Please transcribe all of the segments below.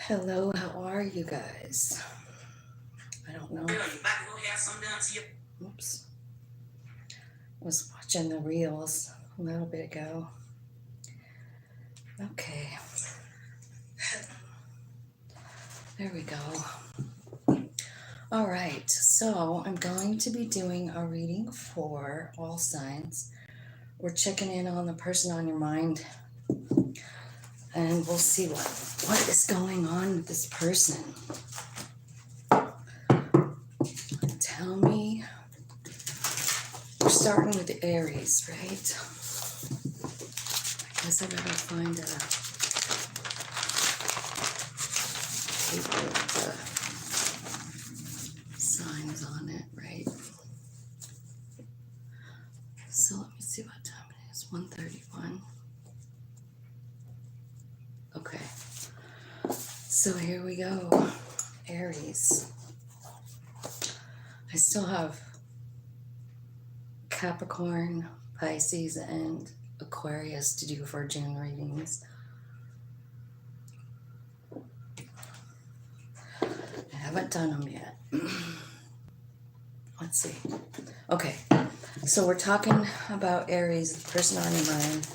Hello, how are you guys? I don't know. Oops. I was watching the reels a little bit ago. Okay. There we go. All right, so I'm going to be doing a reading for all signs. We're checking in on the person on your mind, and we'll see what is going on with this person. Tell me. We're starting with the Aries, right? I guess I gotta find a paper with the signs on it, right? So let me see what time it is. 1:31. Okay. So here we go. Aries. I still have Capricorn, Pisces, and Aquarius to do for June readings. I haven't done them yet. Let's see. Okay, so we're talking about Aries, the person on your mind.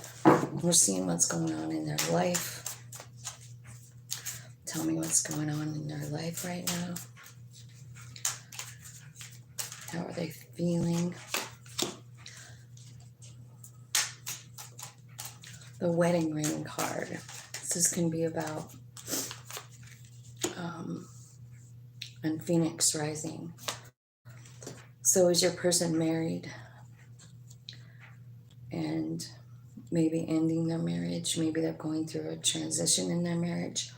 We're seeing what's going on in their life. Tell me what's going on in their life right now. How are they feeling? The wedding ring card. This can be about and Phoenix rising. So is your person married and maybe ending their marriage? Maybe they're going through a transition in their marriage.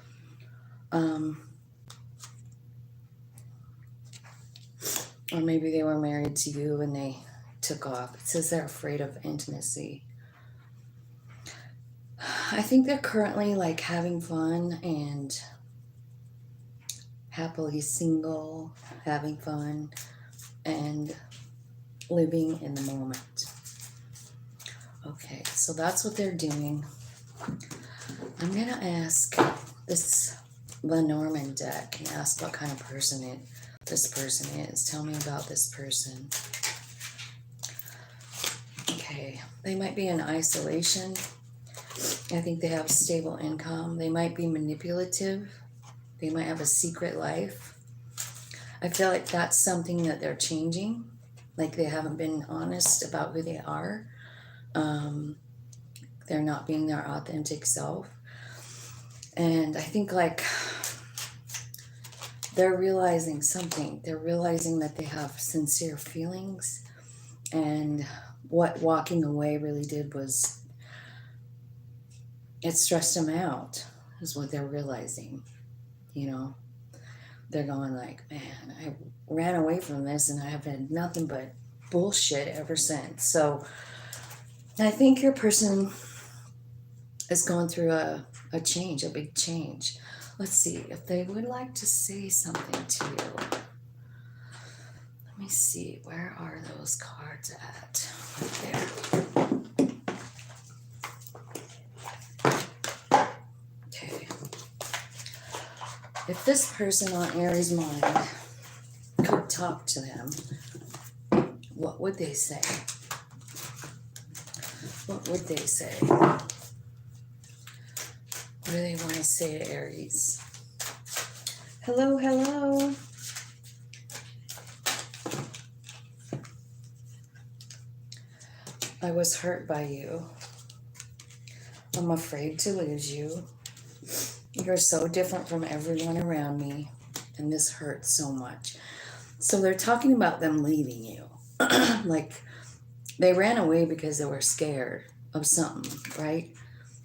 Or maybe they were married to you and they took off. It says they're afraid of intimacy. I think they're currently like having fun and happily single, having fun and living in the moment. Okay, so that's what they're doing. I'm going to ask this Lenormand deck and ask what kind of person this person is. Tell me about this person. Okay, they might be in isolation. I think they have a stable income. They might be manipulative. They might have a secret life. I feel like that's something that they're changing. Like they haven't been honest about who they are. They're not being their authentic self. And I think like they're realizing something. They're realizing that they have sincere feelings. And what walking away really did was it stressed them out, is what they're realizing. You know, they're going like, man, I ran away from this and I have had nothing but bullshit ever since. So I think your person is going through a change, a big change. Let's see if they would like to say something to you. Let me see, where are those cards at? Right there. Okay. If this person on Aries' mind could talk to them, what would they say? What would they say? What do they want to say to Aries? Hello, hello. I was hurt by you. I'm afraid to lose you. You're so different from everyone around me, and this hurts so much. So they're talking about them leaving you. Like they ran away because they were scared of something, right?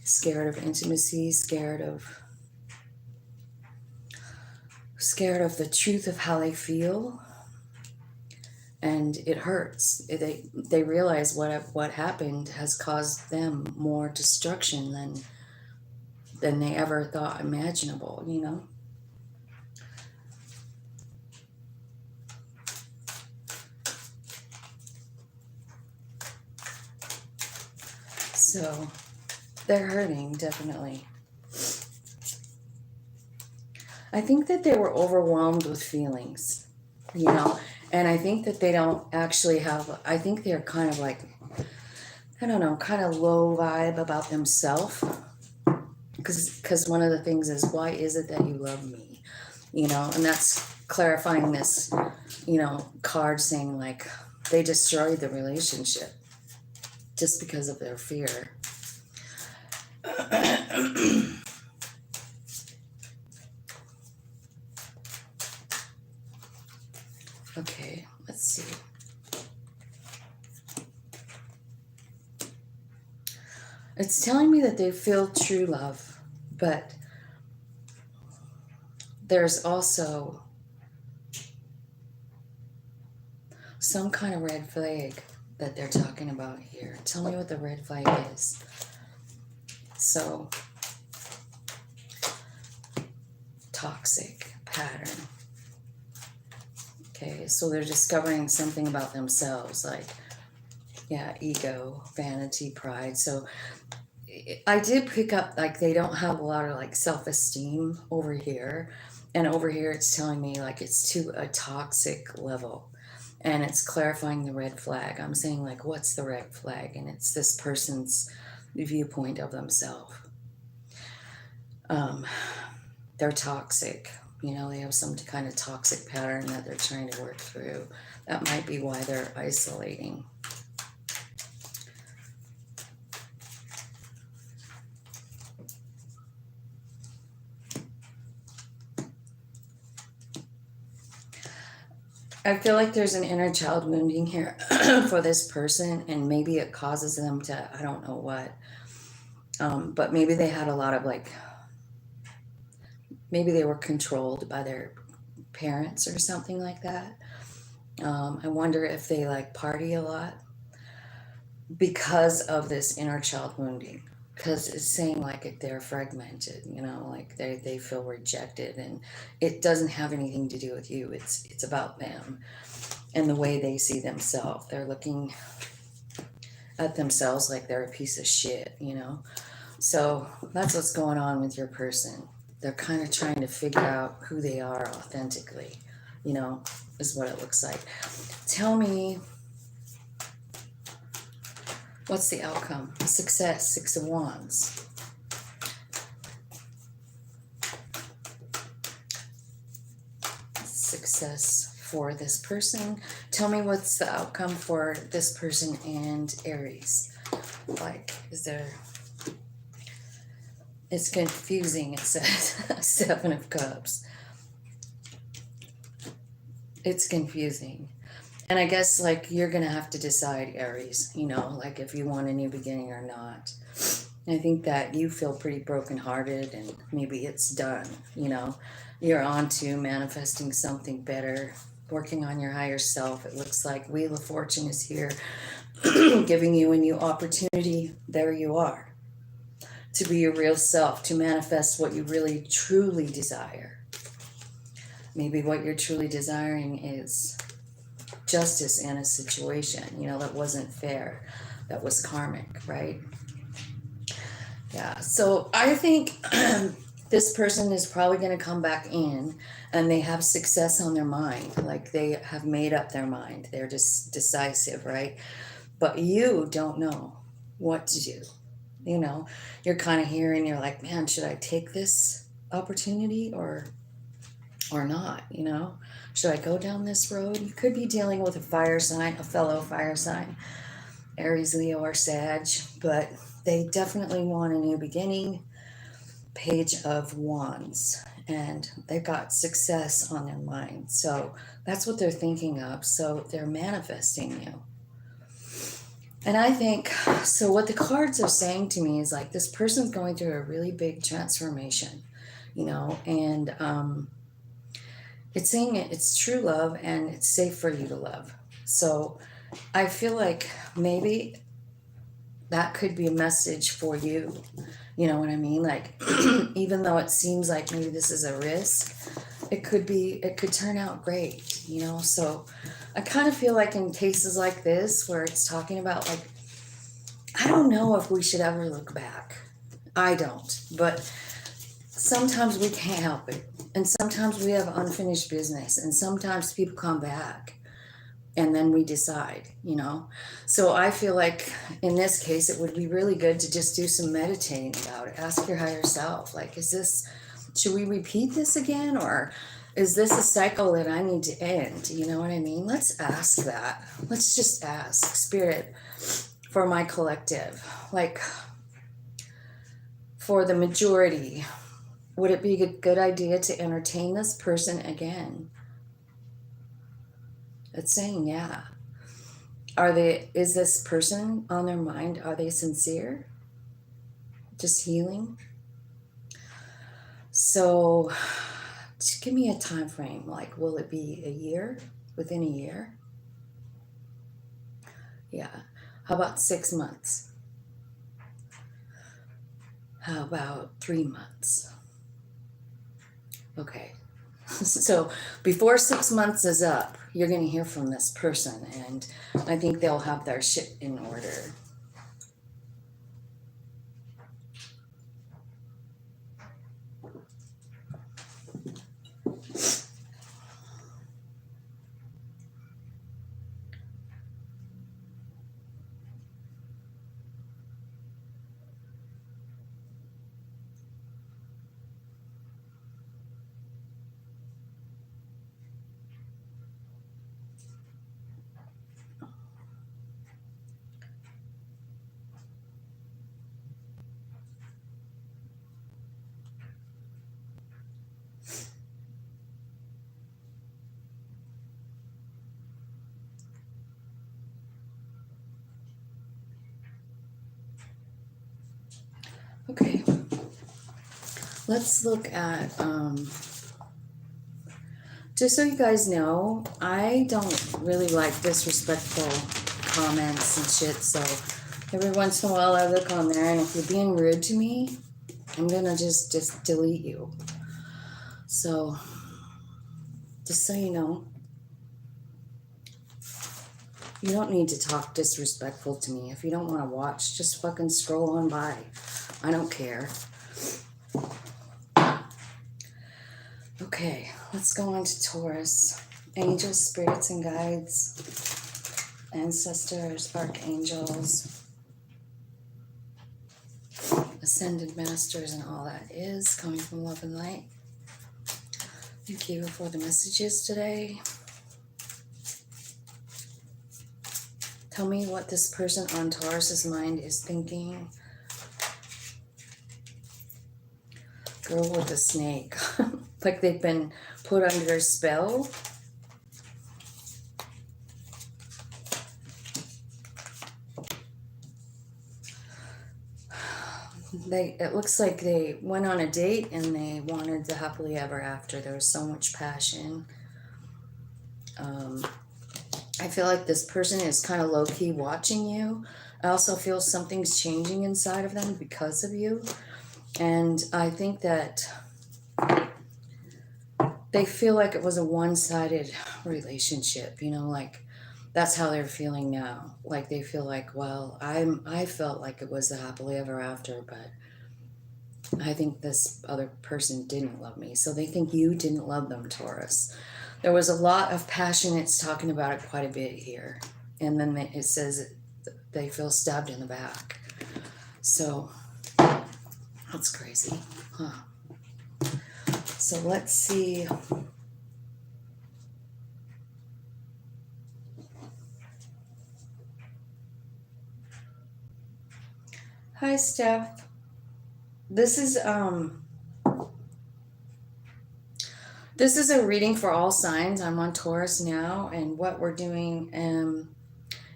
Scared of intimacy, scared of the truth of how they feel. And it hurts. They realize what happened has caused them more destruction than they ever thought imaginable, you know? So they're hurting, definitely. I think that they were overwhelmed with feelings, you know, and I think that they don't actually have, I think they're kind of like, I don't know, kind of low vibe about themselves. Because one of the things is, why is it that you love me? You know, and that's clarifying this, you know, card saying like they destroyed the relationship just because of their fear. Okay, let's see. It's telling me that they feel true love, but there's also some kind of red flag that they're talking about here. Tell me what the red flag is. So, toxic pattern. Okay, so they're discovering something about themselves, like, yeah, ego, vanity, pride. So I did pick up, like, they don't have a lot of, like, self-esteem over here. And over here, it's telling me, like, it's to a toxic level. And it's clarifying the red flag. I'm saying, like, what's the red flag? And it's this person's viewpoint of themselves. They're toxic. You know, they have some kind of toxic pattern that they're trying to work through. That might be why they're isolating. I feel like there's an inner child wounding here for this person, and maybe it causes them to, I don't know what, but maybe they had a lot of, like, maybe they were controlled by their parents or something like that. I wonder if they, like, party a lot because of this inner child wounding. Because it's saying, like, they're fragmented, you know, like they feel rejected, and it doesn't have anything to do with you. It's about them and the way they see themselves. They're looking at themselves like they're a piece of shit, you know. So that's what's going on with your person. They're kind of trying to figure out who they are authentically, you know, is what it looks like. Tell me, what's the outcome? Success, Six of Wands. Success for this person. Tell me what's the outcome for this person and Aries. Like, is there... It's confusing, it says. Seven of Cups. It's confusing. And I guess, like, you're going to have to decide, Aries, you know, like, if you want a new beginning or not. I think that you feel pretty brokenhearted, and maybe it's done, you know. You're on to manifesting something better, working on your higher self. It looks like Wheel of Fortune is here, giving you a new opportunity. There you are. To be your real self, to manifest what you really, truly desire. Maybe what you're truly desiring is justice in a situation, you know, that wasn't fair, that was karmic, right? Yeah, so I think this person is probably going to come back in, and they have success on their mind, like they have made up their mind. They're just decisive, right? But you don't know what to do. You know, you're kind of here and you're like, man, should I take this opportunity or not, you know? Should I go down this road? You could be dealing with a fire sign, a fellow fire sign, Aries, Leo, or Sag, but they definitely want a new beginning. Page of Wands, and they've got success on their mind. So that's what they're thinking of. So they're manifesting you. And I think, so what the cards are saying to me is, like, this person's going through a really big transformation, you know, and it's saying it's true love and it's safe for you to love. So I feel like maybe that could be a message for you. You know what I mean? Like, even though it seems like maybe this is a risk, it could turn out great, you know? So I kind of feel like in cases like this, where it's talking about, like, I don't know if we should ever look back. I don't. But sometimes we can't help it. And sometimes we have unfinished business. And sometimes people come back. And then we decide, you know. So I feel like in this case, it would be really good to just do some meditating about it. Ask your higher self, like, should we repeat this again? Or is this a cycle that I need to end? You know what I mean? Let's ask that. Let's just ask Spirit for my collective. Like, for the majority, would it be a good idea to entertain this person again? It's saying, yeah. Is this person on their mind? Are they sincere? Just healing? So just give me a time frame. Like, will it be a year? Within a year? Yeah. How about 6 months? How about 3 months? Okay. So before 6 months is up, you're going to hear from this person, and I think they'll have their shit in order. Okay. Let's look at, just so you guys know, I don't really like disrespectful comments and shit, so every once in a while I look on there, and if you're being rude to me, I'm gonna just delete you. So, just so you know, you don't need to talk disrespectful to me. If you don't want to watch, just fucking scroll on by. I don't care. Okay, let's go on to Taurus. Angels, spirits, and guides, ancestors, archangels, ascended masters, and all that is coming from love and light. Thank you for the messages today. Tell me what this person on Taurus's mind is thinking. Girl with a snake. Like they've been put under a spell. It looks like they went on a date and they wanted the happily ever after. There was so much passion. I feel like this person is kind of low-key watching you. I also feel something's changing inside of them because of you. And I think that they feel like it was a one-sided relationship, you know, like that's how they're feeling now. Like they feel like, well, I felt like it was a happily ever after, but I think this other person didn't love me. So they think you didn't love them, Taurus. There was a lot of passion. It's talking about it quite a bit here. And then it says they feel stabbed in the back. So that's crazy, huh? So let's see. Hi, Steph. This is a reading for all signs. I'm on Taurus now, and what we're doing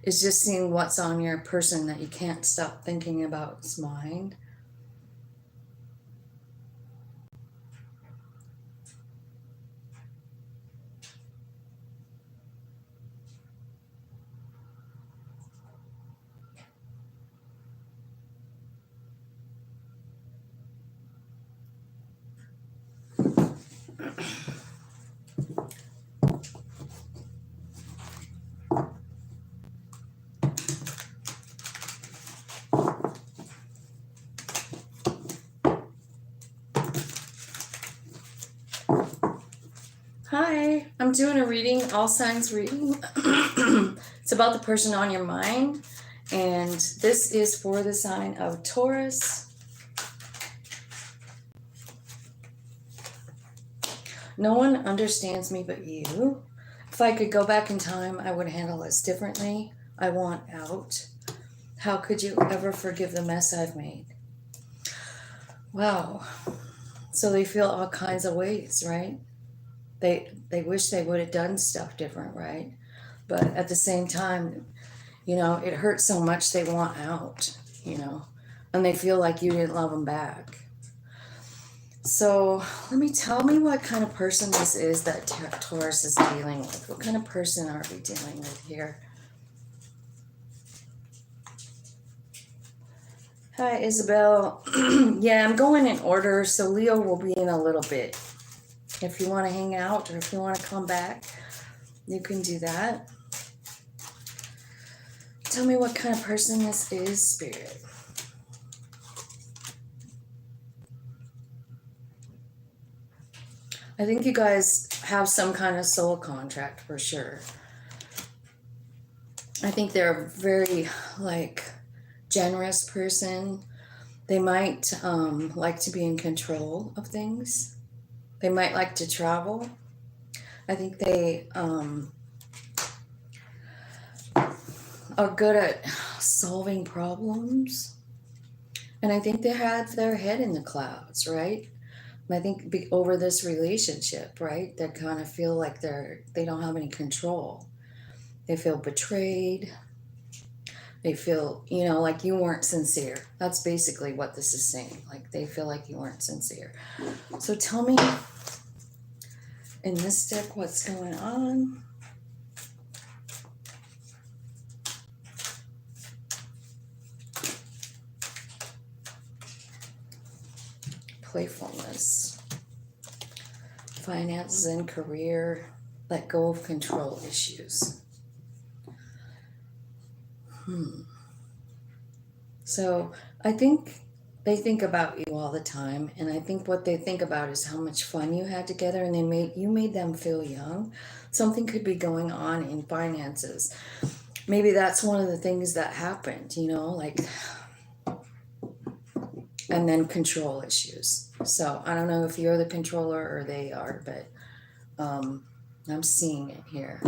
is just seeing what's on your person that you can't stop thinking about's mind. Hi, I'm doing a reading, all signs reading. It's about the person on your mind, and this is for the sign of Taurus. No one understands me but you. If I could go back in time, I would handle this differently. I want out. How could you ever forgive the mess I've made? Wow. So they feel all kinds of ways, right? They wish they would have done stuff different, right? But at the same time, you know, it hurts so much they want out, you know, and they feel like you didn't love them back. So tell me what kind of person this is that Taurus is dealing with. What kind of person are we dealing with here? Hi, Isabel. Yeah, I'm going in order, so Leo will be in a little bit. If you want to hang out or if you want to come back, you can do that. Tell me what kind of person this is, Spirit. I think you guys have some kind of soul contract for sure. I think they're a very, generous person. They might like to be in control of things. They might like to travel. I think they are good at solving problems. And I think they have their head in the clouds, right? And I think over this relationship, right, they kind of feel like they don't have any control. They feel betrayed. They feel, you know, like you weren't sincere. That's basically what this is saying. Like they feel like you weren't sincere. So tell me in this deck what's going on. Playfulness, finances and career, let go of control issues. So I think they think about you all the time, and I think what they think about is how much fun you had together, and you made them feel young. Something could be going on in finances. Maybe that's one of the things that happened, you know, and then control issues. So I don't know if you're the controller or they are, but I'm seeing it here.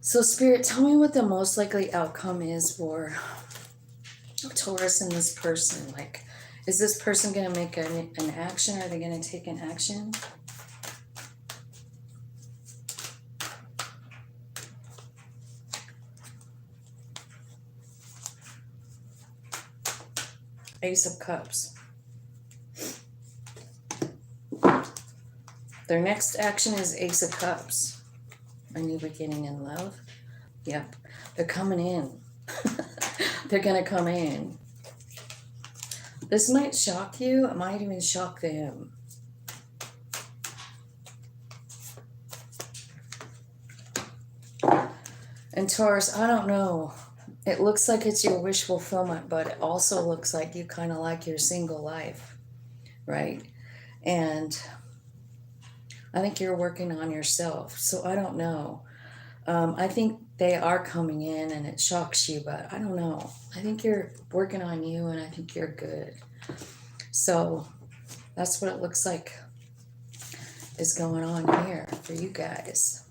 So Spirit, tell me what the most likely outcome is for Taurus and this person. Like, is this person going to make an action? Are they going to take an action? Ace of Cups. Their next action is Ace of Cups. A new beginning in love. Yep. They're coming in. They're going to come in. This might shock you. It might even shock them. And Taurus, I don't know. It looks like it's your wish fulfillment, but it also looks like you kind of like your single life, right? And I think you're working on yourself. So I don't know. I think they are coming in and it shocks you, but I don't know. I think you're working on you and I think you're good. So that's what it looks like is going on here for you guys.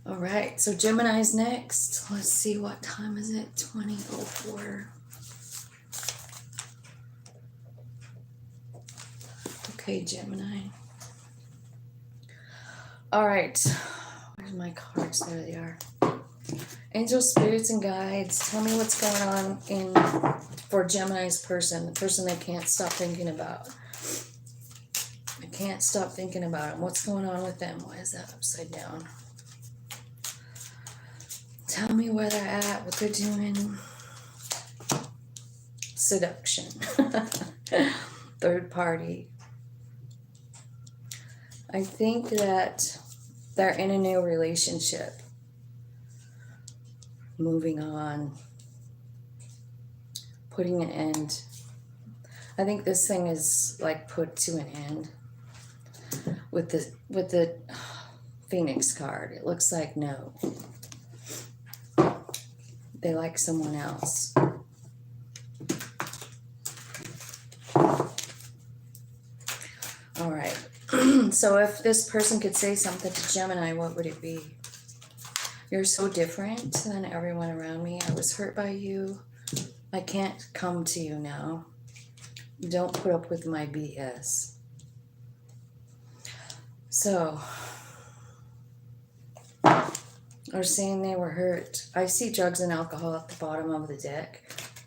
All right, so Gemini's next. Let's see, what time is it? 20:04. Okay, Gemini. All right, where's my cards? There they are. Angels, spirits, and guides, tell me what's going on for Gemini's person, the person they can't stop thinking about. I can't stop thinking about them. What's going on with them? Why is that upside down? Tell me where they're at, what they're doing. seduction. Third party. I think that they're in a new relationship. Moving on. Putting an end. I think this thing is like put to an end with the Phoenix card. It looks like no. They like someone else. All right. So if this person could say something to Gemini, what would it be? You're so different than everyone around me. I was hurt by you. I can't come to you now. Don't put up with my BS. So, or saying they were hurt. I see drugs and alcohol at the bottom of the deck,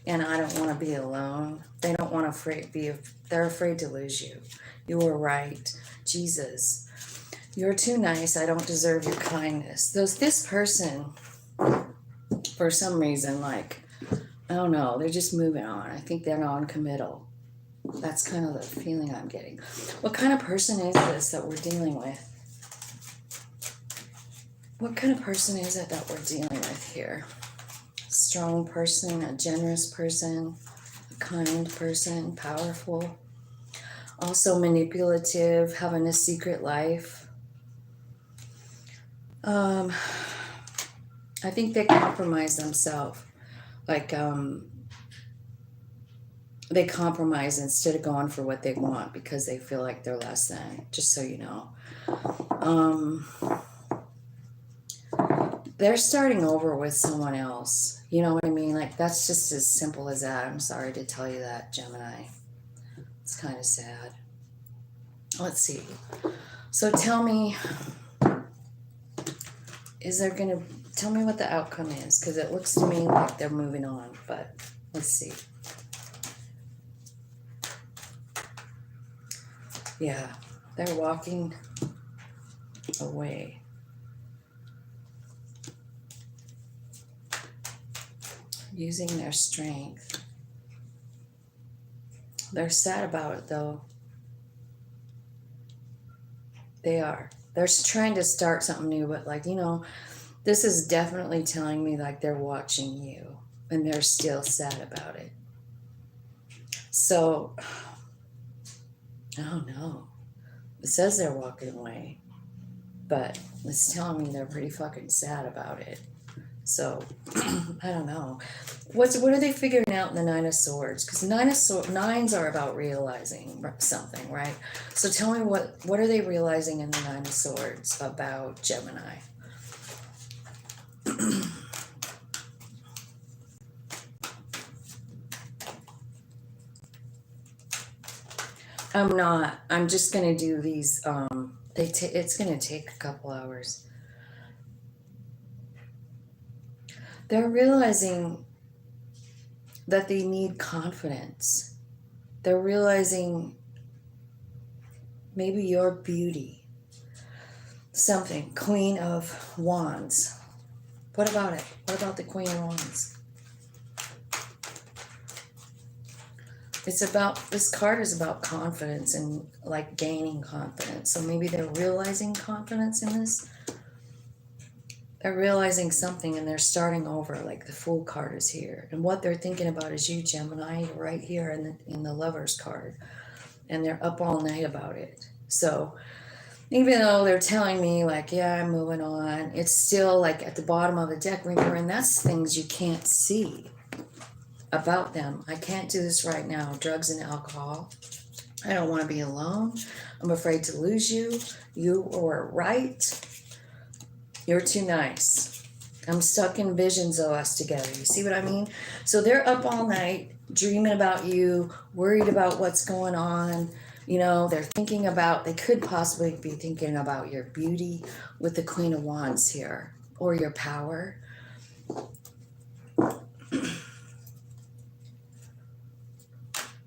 and I don't want to be alone. They don't want to be. They're afraid to lose you. You were right, Jesus. You're too nice. I don't deserve your kindness. This person, for some reason, like, I don't know, they're just moving on. I think they're non-committal. That's kind of the feeling I'm getting. What kind of person is this that we're dealing with? What kind of person is it that we're dealing with here? Strong person, a generous person, a kind person, powerful. Also manipulative, having a secret life. I think they compromise themselves. Like, they compromise instead of going for what they want because they feel like they're less than, just so you know. They're starting over with someone else. You know what I mean? Like, that's just as simple as that. I'm sorry to tell you that, Gemini. It's kind of sad. Let's see. So tell me, tell me what the outcome is, because it looks to me like they're moving on, but let's see. Yeah, they're walking away. Using their strength. They're sad about it, though. They are. They're trying to start something new, but, like, you know, this is definitely telling me like they're watching you and they're still sad about it. So, I don't know. It says they're walking away, but it's telling me they're pretty fucking sad about it. So, I don't know. What are they figuring out in the Nine of Swords? Because nines are about realizing something, right? So tell me what are they realizing in the Nine of Swords about Gemini? I'm not. I'm just going to do these. It's going to take a couple hours. They're realizing that they need confidence. They're realizing maybe your beauty. Something. Queen of Wands. What about it? What about the Queen of Wands? This card is about confidence and like gaining confidence. So maybe they're realizing confidence in this. They're realizing something and they're starting over, like the Fool card is here. And what they're thinking about is you, Gemini, right here in the Lovers card. And they're up all night about it. So even though they're telling me like, yeah, I'm moving on, it's still like at the bottom of the deck, remember, and that's things you can't see about them. I can't do this right now. Drugs and alcohol. I don't want to be alone. I'm afraid to lose you. You were right. You're too nice. I'm stuck in visions of us together. You see what I mean? So they're up all night dreaming about you, worried about what's going on. You know, they're thinking about, they could possibly be thinking about your beauty with the Queen of Wands here, or your power.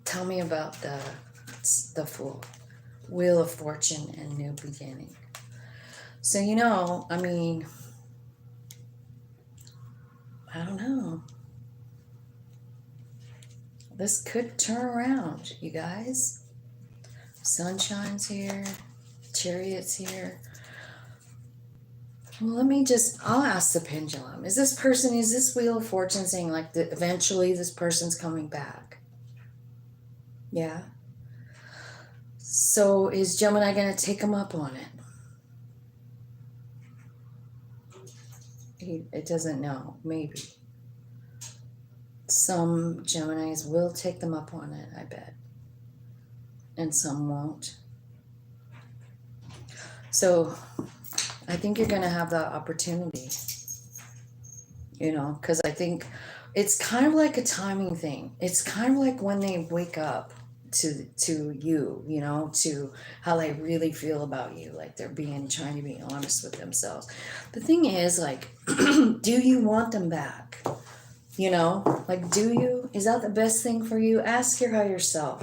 Tell me about the Fool. Wheel of Fortune and New Beginning. So, you know, I mean, I don't know. This could turn around, you guys. Sunshine's here. Chariot's here. Well, I'll ask the pendulum. Is this Wheel of Fortune saying like that eventually this person's coming back? Yeah. So is Gemini going to take him up on it? It doesn't know. Maybe. Some Geminis will take them up on it, I bet. And some won't. So I think you're going to have that opportunity, because I think it's kind of like a timing thing. It's kind of like when they wake up to you, to how they really feel about you, like they're trying to be honest with themselves. The thing is, like, do you want them back? Like, do you? Is that the best thing for you? Ask your higher self.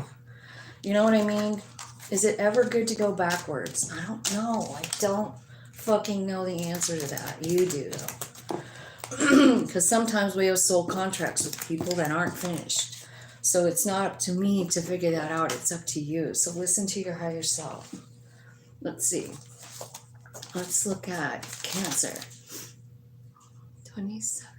You know what I mean? Is it ever good to go backwards? I don't know. I don't fucking know the answer to that. You do, though. Because sometimes we have soul contracts with people that aren't finished. So it's not up to me to figure that out. It's up to you. So listen to your higher self. Let's see. Let's look at Cancer. 2702.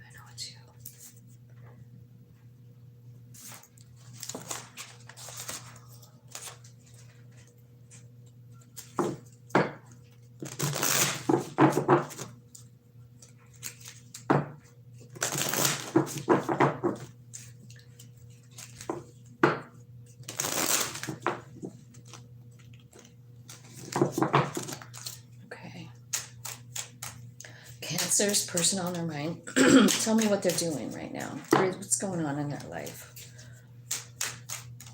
Cancer's person on their mind. Tell me what they're doing right now. What's going on in their life?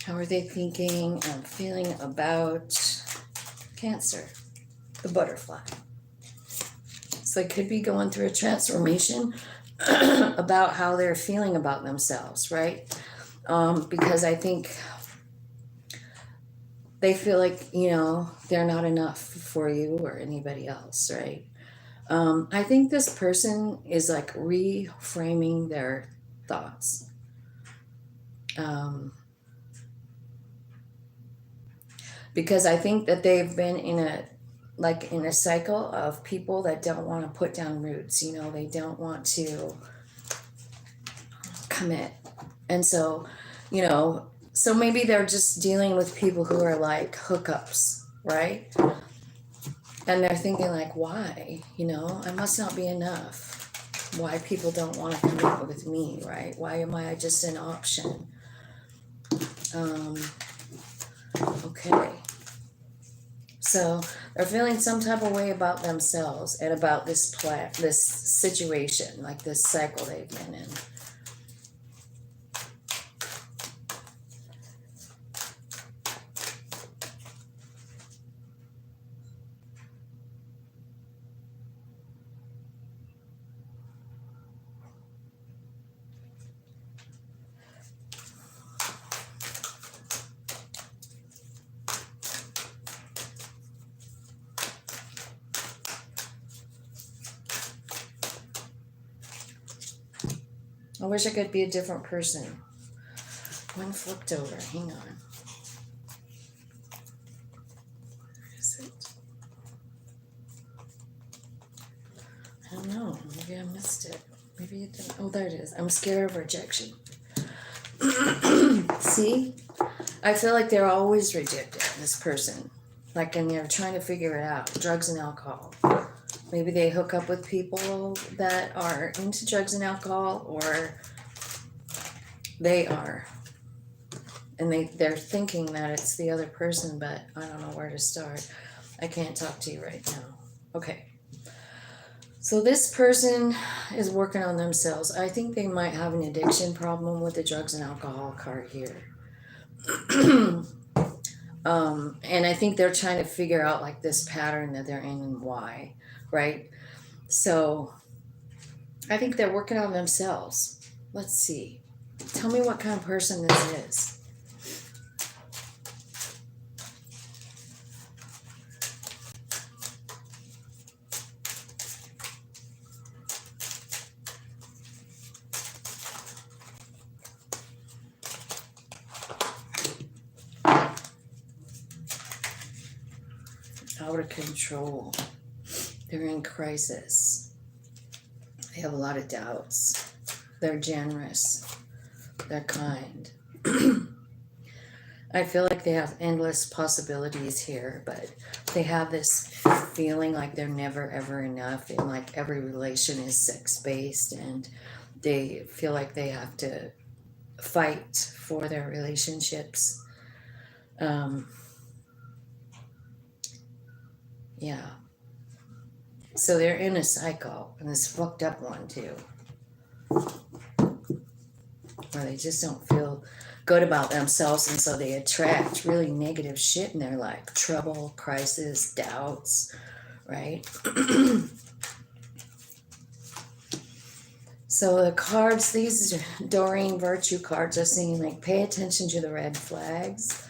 How are they thinking and feeling about Cancer? The butterfly. So they could be going through a transformation about how they're feeling about themselves, right? Because I think they feel like, they're not enough for you or anybody else, right? I think this person is like reframing their thoughts. Because I think that they've been in a cycle of people that don't want to put down roots, they don't want to commit. And so, so maybe they're just dealing with people who are like hookups, right? And they're thinking like, why? I must not be enough. Why people don't want to commit with me, right? Why am I just an option? Okay. So they're feeling some type of way about themselves and about this situation, like this cycle they've been in. I wish I could be a different person. One flipped over. Hang on. Where is it? I don't know. Maybe I missed it. Maybe it didn't. Oh, there it is. I'm scared of rejection. See? I feel like they're always rejected, this person. Like, and they're trying to figure it out. Drugs and alcohol. Maybe they hook up with people that are into drugs and alcohol, or they are. And they're thinking that it's the other person, but I don't know where to start. I can't talk to you right now. Okay. So this person is working on themselves. I think they might have an addiction problem with the drugs and alcohol card here. And I think they're trying to figure out like this pattern that they're in and why, right? So I think they're working on themselves. Let's see. Tell me what kind of person this is. out of control. They're in crisis. They have a lot of doubts. They're generous. They're kind. I feel like they have endless possibilities here, but they have this feeling like they're never ever enough, and like every relation is sex-based, and they feel like they have to fight for their relationships. Yeah. So they're in a cycle, and this fucked up one too, where they just don't feel good about themselves, and so they attract really negative shit in their life. Trouble, crisis, doubts, right? So the cards, these Doreen Virtue cards are saying, like, pay attention to the red flags.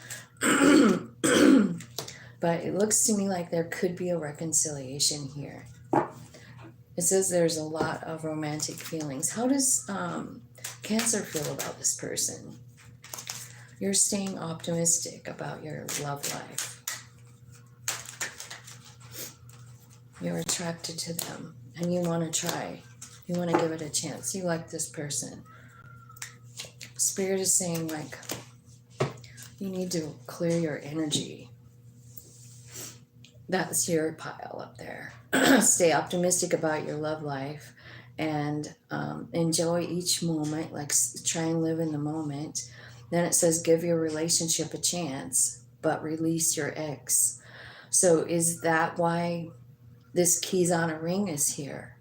But it looks to me like there could be a reconciliation here. It says there's a lot of romantic feelings. How does Cancer feel about this person? You're staying optimistic about your love life. You're attracted to them, and you want to try. You want to give it a chance. You like this person. Spirit is saying, like, you need to clear your energy. That's your pile up there. Stay optimistic about your love life, and enjoy each moment. Like, try and live in the moment. Then it says, give your relationship a chance, but release your ex. So is that why this keys on a ring is here?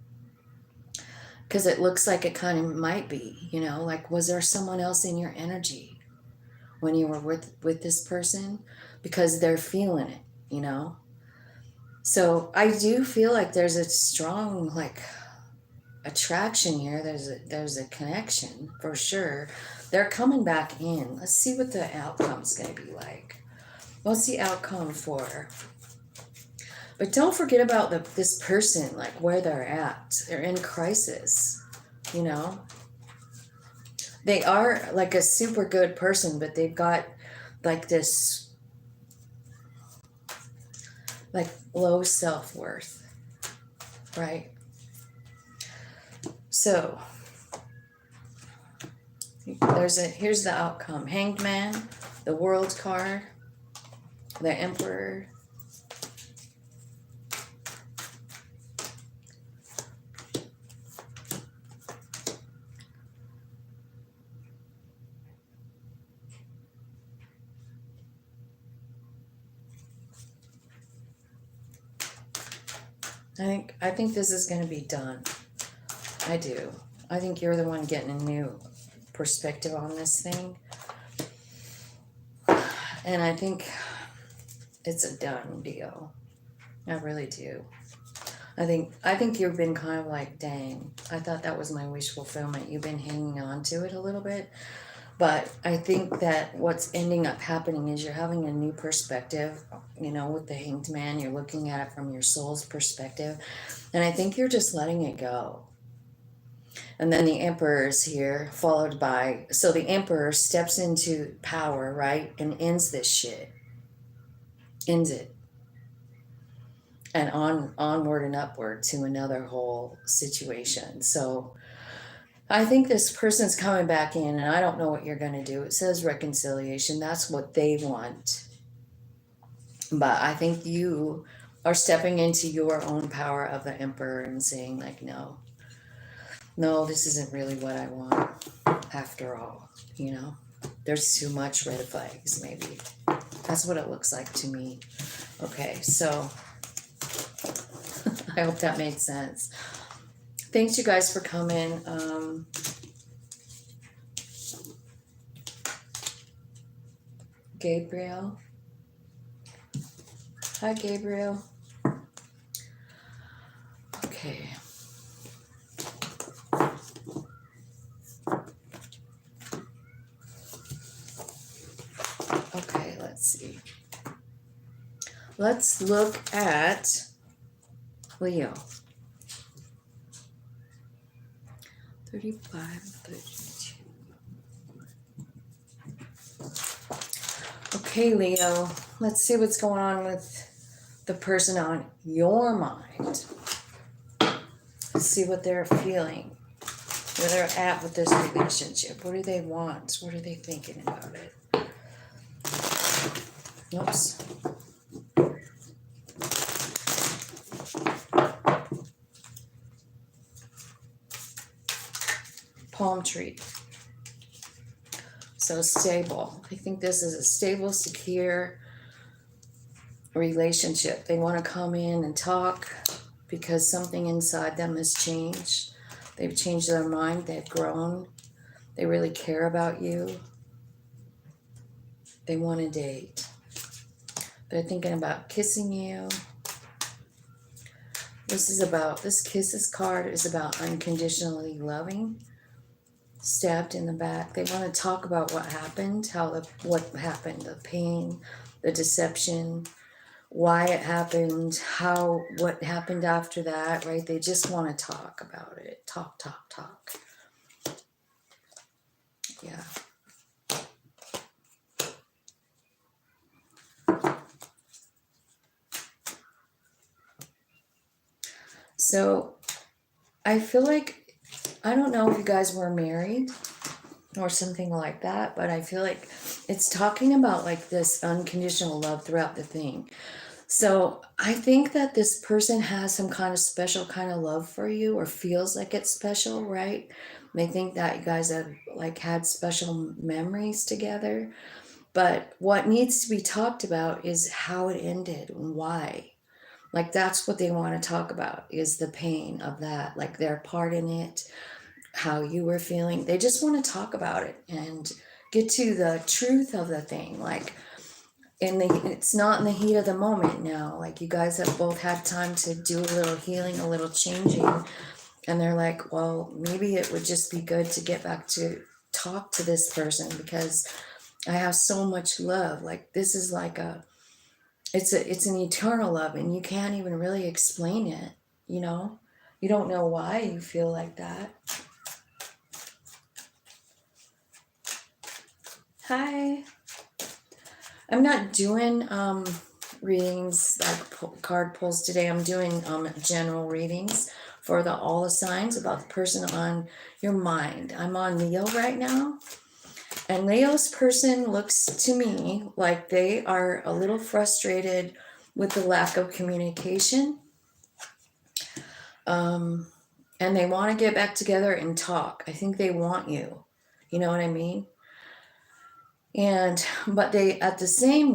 Because it looks like it kind of might be, you know, like, was there someone else in your energy when you were with this person? Because they're feeling it, you know? So I do feel like there's a strong, like, attraction here. There's a connection for sure. They're coming back in. Let's see what the outcome's going to be like. What's the outcome for? But don't forget about this person, like, where they're at. They're in crisis, you know? They are, like, a super good person, but they've got, like, this, like, low self-worth, right? So here's the outcome. Hanged Man, the World card, the Emperor. I think this is going to be done. I do. I think you're the one getting a new perspective on this thing. And I think it's a done deal. I really do. I think you've been kind of like, dang, I thought that was my wish fulfillment. You've been hanging on to it a little bit. But I think that what's ending up happening is you're having a new perspective, you know, with the Hanged Man. You're looking at it from your soul's perspective. And I think you're just letting it go. And then the Emperor is here, followed by, so the Emperor steps into power, right? And ends this shit. Ends it. And onward and upward to another whole situation. So I think this person's coming back in, and I don't know what you're going to do. It says reconciliation. That's what they want. But I think you are stepping into your own power of the Emperor and saying, like, no, this isn't really what I want after all, you know? There's too much red flags, maybe. That's what it looks like to me. Okay, so I hope that made sense. Thanks, you guys, for coming. Gabriel. Hi, Gabriel. Okay. Okay, let's see. Let's look at Leo. 35, 32. Okay, Leo. Let's see what's going on with the person on your mind. See what they're feeling, where they're at with this relationship. What do they want? What are they thinking about it? Oops. Palm tree. So stable. I think this is a stable, secure relationship. They want to come in and talk because something inside them has changed. They've changed their mind. They've grown. They really care about you. They want to date. They're thinking about kissing you. This kisses card is about unconditionally loving. Stabbed in the back. They want to talk about what happened, what happened, the pain, the deception, why it happened, what happened after that, right? They just want to talk about it. Talk. Yeah. So I feel like, I don't know if you guys were married or something like that, but I feel like it's talking about like this unconditional love throughout the thing. So I think that this person has some kind of special kind of love for you, or feels like it's special, right? They think that you guys have like had special memories together. But what needs to be talked about is how it ended and why. Like that's what they want to talk about, is the pain of that, like their part in it, how you were feeling. They just want to talk about it and get to the truth of the thing. Like it's not in the heat of the moment now. Like you guys have both had time to do a little healing, a little changing. And they're like, well, maybe it would just be good to get back to talk to this person because I have so much love. Like this is like it's an eternal love, and you can't even really explain it, you know? You don't know why you feel like that. Hi. I'm not doing readings like card pulls today. I'm doing general readings for all the signs about the person on your mind. I'm on Leo right now. And Leo's person looks to me like they are a little frustrated with the lack of communication. And they want to get back together and talk. I think they want you. You know what I mean? But they, at the same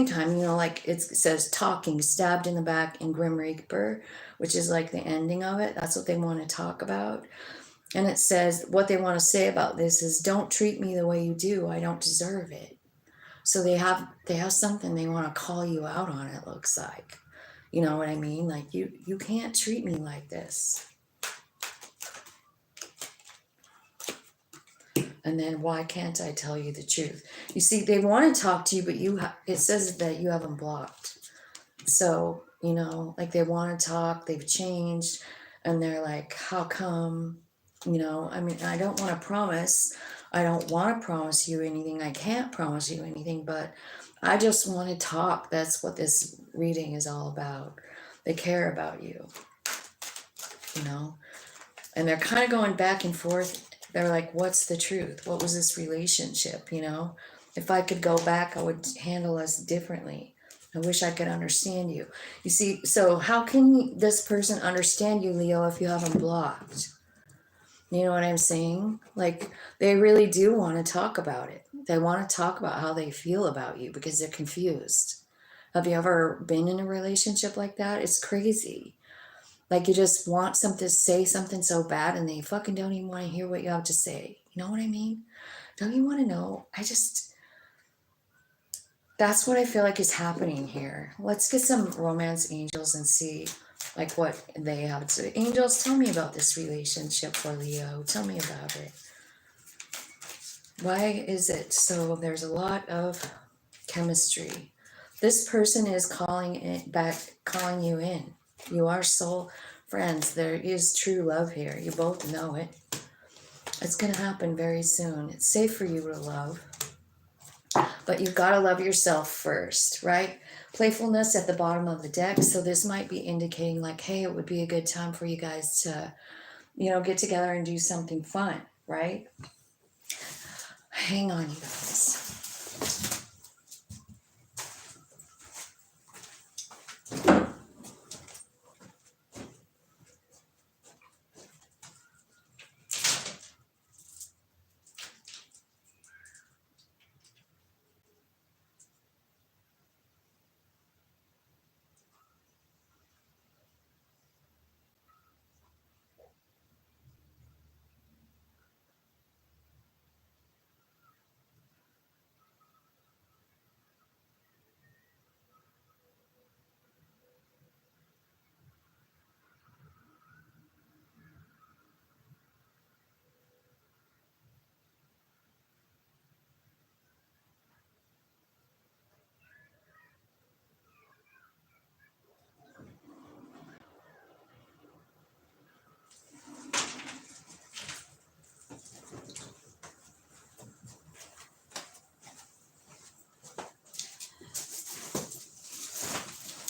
time, you know, like it says talking, stabbed in the back, and Grim Reaper, which is like the ending of it. That's what they want to talk about. And it says what they want to say about this is, don't treat me the way you do. I don't deserve it. So they have something they want to call you out on, it looks like. You know what I mean? Like you can't treat me like this. And then why can't I tell you the truth? You see, they want to talk to you, but it says that you have them blocked. So, you know, like they want to talk, they've changed, and they're like, how come? You know, I mean, I don't want to promise. I don't want to promise you anything. I can't promise you anything, but I just want to talk. That's what this reading is all about. They care about you, you know, and they're kind of going back and forth. They're like, what's the truth? What was this relationship? You know, if I could go back, I would handle us differently. I wish I could understand you. You see, so how can this person understand you, Leo, if you have them blocked? You know what I'm saying? Like, they really do want to talk about it. They want to talk about how they feel about you because they're confused. Have you ever been in a relationship like that? It's crazy. Like, you just want something to say something so bad and they fucking don't even want to hear what you have to say. You know what I mean? Don't you want to know? That's what I feel like is happening here. Let's get some romance angels and see like what they have to say. Angels, tell me about this relationship for Leo. Tell me about it. Why is it so? There's a lot of chemistry. This person is calling you in. You are soul friends. There is true love here. You both know it. It's going to happen very soon. It's safe for you to love. But you've got to love yourself first, right? Playfulness at the bottom of the deck. So this might be indicating like, hey, it would be a good time for you guys to, get together and do something fun, right? Hang on, you guys.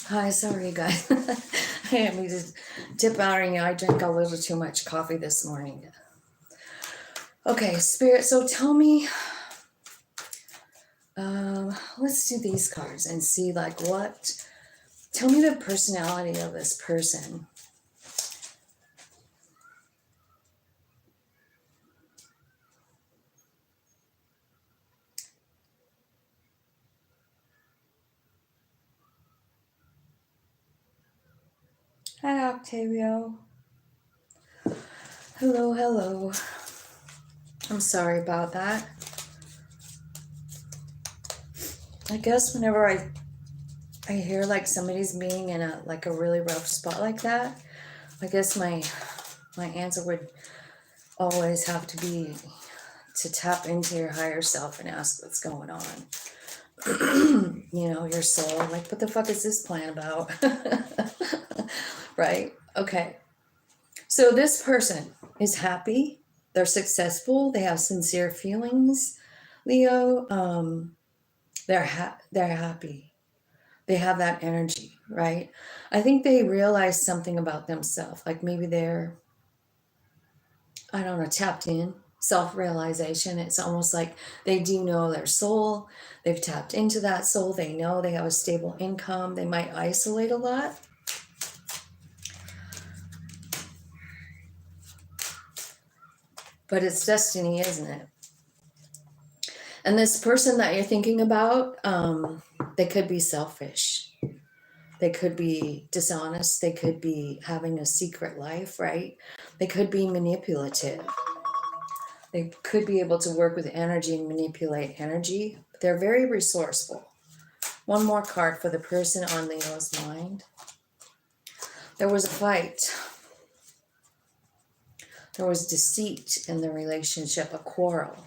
Hi, sorry guys. I didn't mean to dip out on you. I drank a little too much coffee this morning. Okay, Spirit, so tell me, let's do these cards and see like tell me the personality of this person. Hi, Octavio. Hello, hello. I'm sorry about that. I guess whenever I hear like somebody's being in a really rough spot like that, I guess my answer would always have to be to tap into your higher self and ask what's going on. Your soul, like, what the fuck is this plan about? Right? Okay. So this person is happy. They're successful. They have sincere feelings, Leo. They're happy. They have that energy, right? I think they realize something about themselves. Like maybe they're, I don't know, tapped in, self-realization. It's almost like they do know their soul. They've tapped into that soul. They know they have a stable income. They might isolate a lot. But it's destiny, isn't it? And this person that you're thinking about, they could be selfish. They could be dishonest. They could be having a secret life, right? They could be manipulative. They could be able to work with energy and manipulate energy. They're very resourceful. One more card for the person on Leo's mind. There was a fight. There was deceit in the relationship, a quarrel.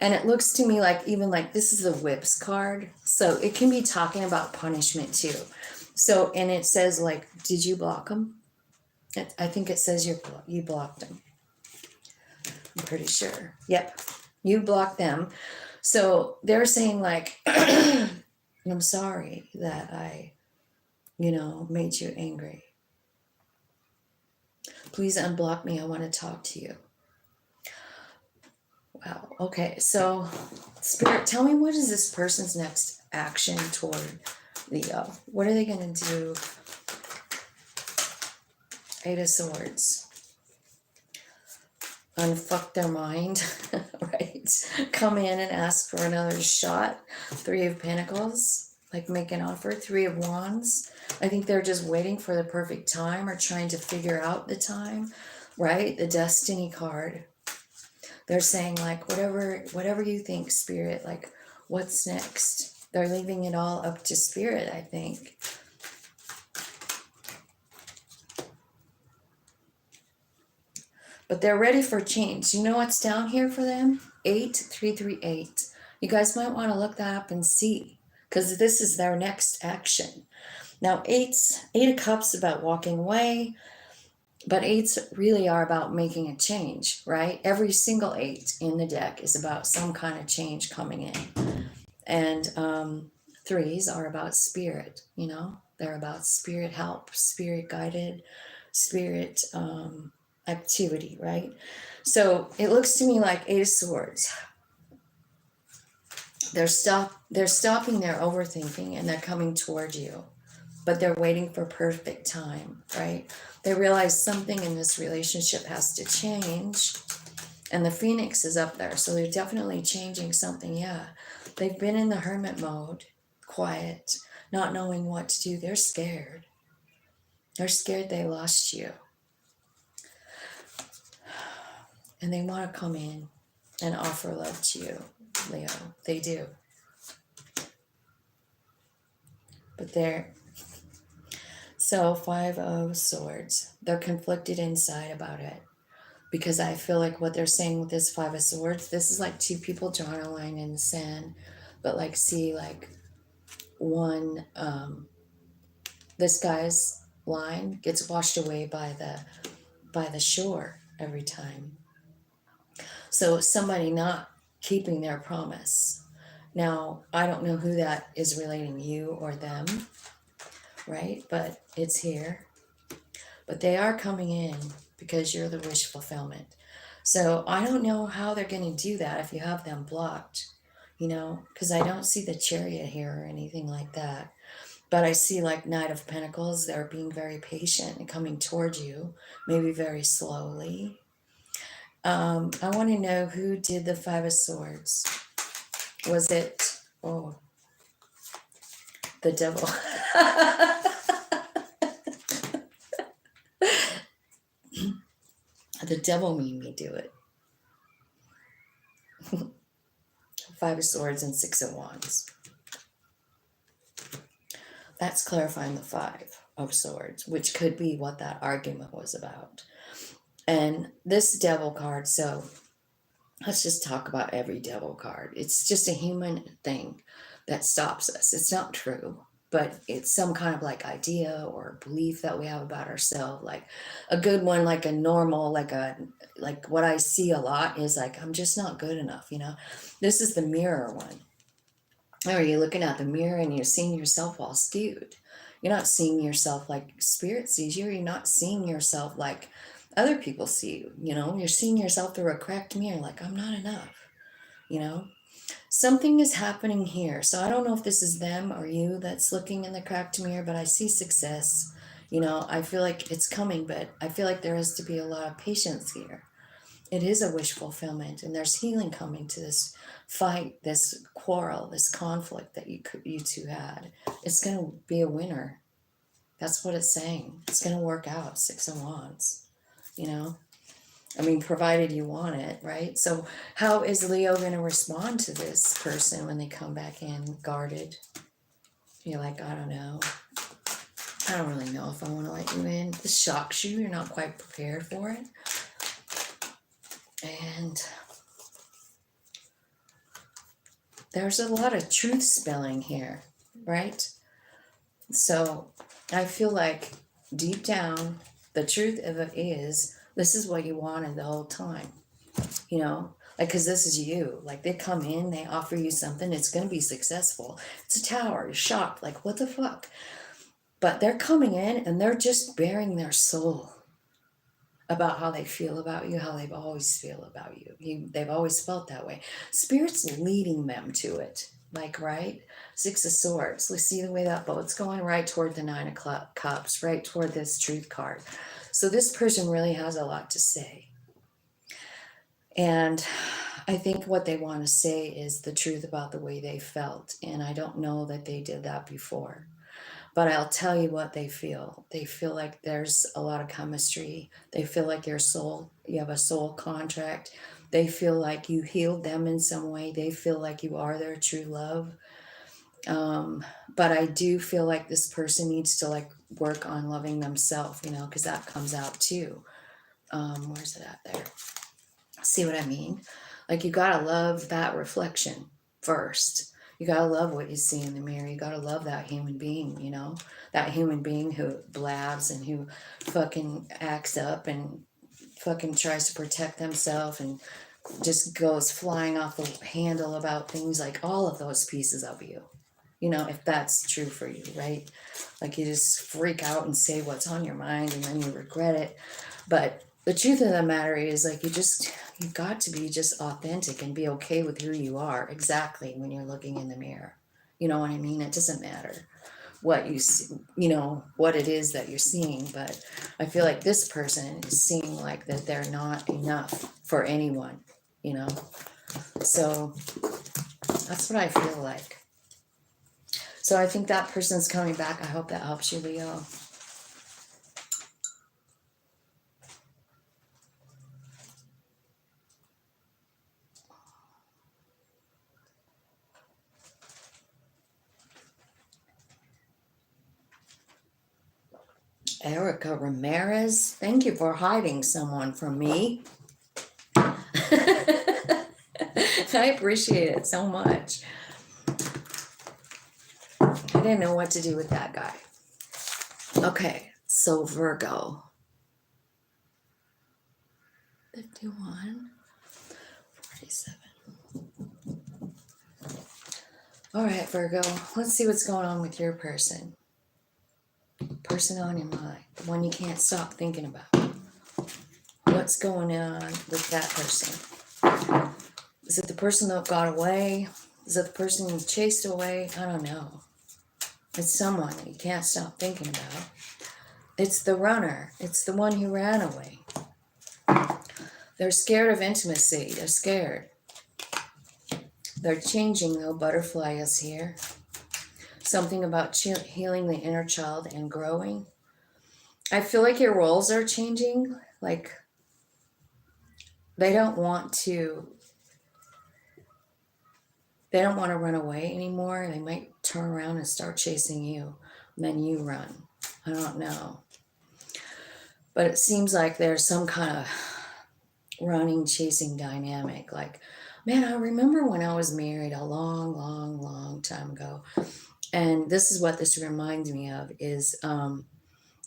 And it looks to me like even like this is the whips card. So it can be talking about punishment too. So, and it says like, did you block him? I think it says you blocked him. I'm pretty sure. Yep. You blocked them. So they're saying like, I'm sorry that I, made you angry. Please unblock me. I want to talk to you. Wow. Okay. So, Spirit, tell me, what is this person's next action toward Leo? What are they going to do? Eight of Swords. Unfuck their mind, right? Come in and ask for another shot. Three of Pentacles, like make an offer. Three of Wands. I think they're just waiting for the perfect time or trying to figure out the time, right? The Destiny card. They're saying like, whatever you think, Spirit, like what's next? They're leaving it all up to Spirit, I think. But they're ready for change. You know what's down here for them? 8338. You guys might want to look that up and see, because this is their next action. Now, Eight of Cups about walking away, but eights really are about making a change, right? Every single eight in the deck is about some kind of change coming in. And threes are about spirit, you know, they're about spirit help, spirit guided, spirit activity, right? So it looks to me like Eight of Swords. They're stopping their overthinking and they're coming toward you, but they're waiting for perfect time, right? They realize something in this relationship has to change, and the Phoenix is up there, so they're definitely changing something. Yeah, they've been in the hermit mode, quiet, not knowing what to do. They're scared. They're scared they lost you, and they want to come in and offer love to you, Leo. They do. But they're, so 5 of Swords. They're conflicted inside about it, because I feel like what they're saying with this 5 of Swords, this is like two people drawing a line in the sand, but like, see, like one, this guy's line gets washed away by the shore every time. So somebody not keeping their promise. Now, I don't know who that is relating, you or them, right? But it's here. But they are coming in because you're the wish fulfillment. So I don't know how they're going to do that if you have them blocked, you know, because I don't see the Chariot here or anything like that. But I see like Knight of Pentacles. They're being very patient and coming towards you, maybe very slowly. I want to know who did the 5 of Swords. Was it, oh, the devil? The devil made me do it. 5 of Swords and 6 of Wands. That's clarifying the 5 of Swords, which could be what that argument was about. And this devil card, so let's just talk about every devil card. It's just a human thing that stops us. It's not true, but it's some kind of like idea or belief that we have about ourselves. Like a good one, like a normal, like what I see a lot is like, I'm just not good enough, you know. This is the mirror one. Or you're looking at the mirror and you're seeing yourself all skewed. You're not seeing yourself like spirit sees you. You're not seeing yourself like other people see you. You know, you're seeing yourself through a cracked mirror, like, I'm not enough. You know, something is happening here. So I don't know if this is them or you that's looking in the cracked mirror, but I see success. You know, I feel like it's coming, but I feel like there has to be a lot of patience here. It is a wish fulfillment, and there's healing coming to this fight, this quarrel, this conflict that you two had. It's going to be a winner. That's what it's saying. It's going to work out. 6 of Wands, you know. I mean, provided you want it, right? So how is Leo going to respond to this person when they come back in guarded? You're like, I don't know. I don't really know if I want to let you in. This shocks you. You're not quite prepared for it. And there's a lot of truth spilling here, right? So I feel like deep down, the truth of it is, this is what you wanted the whole time, you know, like, because this is you. Like, they come in, they offer you something, it's going to be successful. It's a tower, you're shocked, like, what the fuck? But they're coming in and they're just bearing their soul about how they feel about you, how they've always feel about you. They've always felt that way. Spirit's leading them to it. Like, right? 6 of Swords. Let's see the way that boat's going, right toward the 9 of Cups, right toward this truth card. So this person really has a lot to say. And I think what they want to say is the truth about the way they felt. And I don't know that they did that before. But I'll tell you what they feel. They feel like there's a lot of chemistry. They feel like you have a soul contract. They feel like you healed them in some way. They feel like you are their true love. But I do feel like this person needs to like work on loving themselves, you know, because that comes out too. Where's it at there? See what I mean? Like, you got to love that reflection first. You got to love what you see in the mirror. You got to love that human being, you know, that human being who blabs and who fucking acts up and fucking tries to protect themselves and just goes flying off the handle about things, like all of those pieces of you, you know, if that's true for you, right? Like you just freak out and say what's on your mind and then you regret it. But the truth of the matter is, like, you've got to be just authentic and be okay with who you are exactly when you're looking in the mirror. You know what I mean? It doesn't matter what you see, you know, what it is that you're seeing, but I feel like this person is seeing like that they're not enough for anyone, you know. So that's what I feel like. So I think that person's coming back. I hope that helps you, Leo. Erica Ramirez, thank you for hiding someone from me. I appreciate it so much. I didn't know what to do with that guy. Okay, so Virgo. 51, 47. All right, Virgo, let's see what's going on with your person. Person on your mind, the one you can't stop thinking about. What's going on with that person? Is it the person that got away? Is it the person you chased away? I don't know. It's someone that you can't stop thinking about. It's the runner. It's the one who ran away. They're scared of intimacy. They're scared. They're changing, though. Butterfly is here. Something about healing the inner child and growing. I feel like your roles are changing. Like, they don't want to run away anymore. They might turn around and start chasing you, and then you run. I don't know. But it seems like there's some kind of running, chasing dynamic. Like, man, I remember when I was married a long, long, long time ago. And this is what this reminds me of is,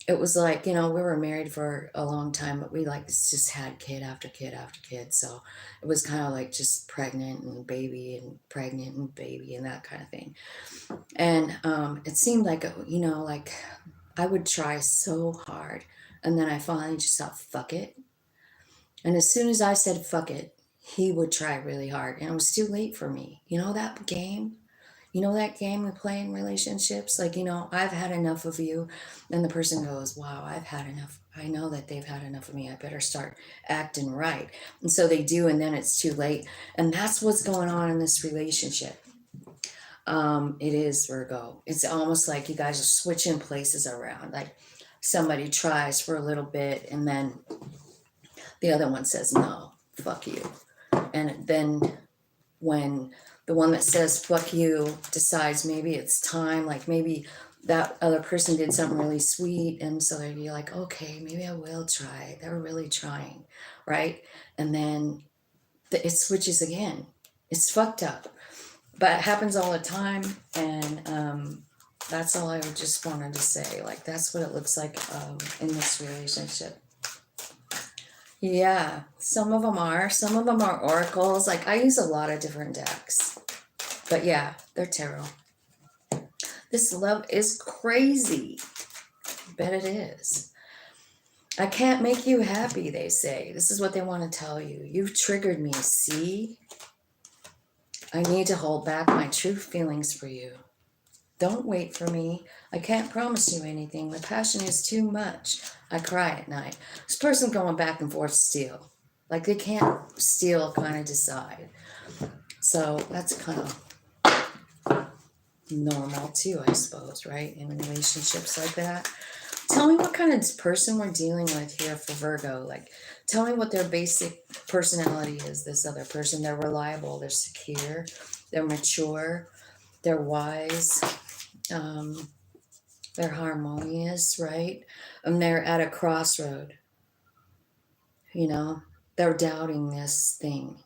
it was like, you know, we were married for a long time, but we like just had kid after kid after kid. So it was kind of like just pregnant and baby and pregnant and baby and that kind of thing. And it seemed like, you know, like I would try so hard. And then I finally just thought, fuck it. And as soon as I said, fuck it, he would try really hard. And it was too late for me. You know that game? You know that game we play in relationships? Like, you know, I've had enough of you. And the person goes, wow, I've had enough. I know that they've had enough of me. I better start acting right. And so they do, and then it's too late. And that's what's going on in this relationship. It is, Virgo. It's almost like you guys are switching places around. Like somebody tries for a little bit, and then the other one says, no, fuck you. And then when the one that says fuck you decides maybe it's time, like maybe that other person did something really sweet, and so you're like, okay, maybe I will try. They're really trying, right? And then it switches again. It's fucked up, but it happens all the time. And that's all I just wanted to say. Like, that's what it looks like in this relationship. Yeah, some of them are oracles. Like, I use a lot of different decks, but yeah, they're tarot. This love is crazy. I bet it is. I can't make you happy, they say. This is what they want to tell you. You've triggered me, see? I need to hold back my true feelings for you. Don't wait for me. I can't promise you anything. The passion is too much. I cry at night. This person going back and forth still. Like, they can't still kind of decide. So that's kind of normal too, I suppose, right? In relationships like that. Tell me what kind of person we're dealing with here for Virgo. Like, tell me what their basic personality is, this other person. They're reliable, they're secure, they're mature, they're wise, they're harmonious, right? And they're at a crossroad. You know, they're doubting this thing.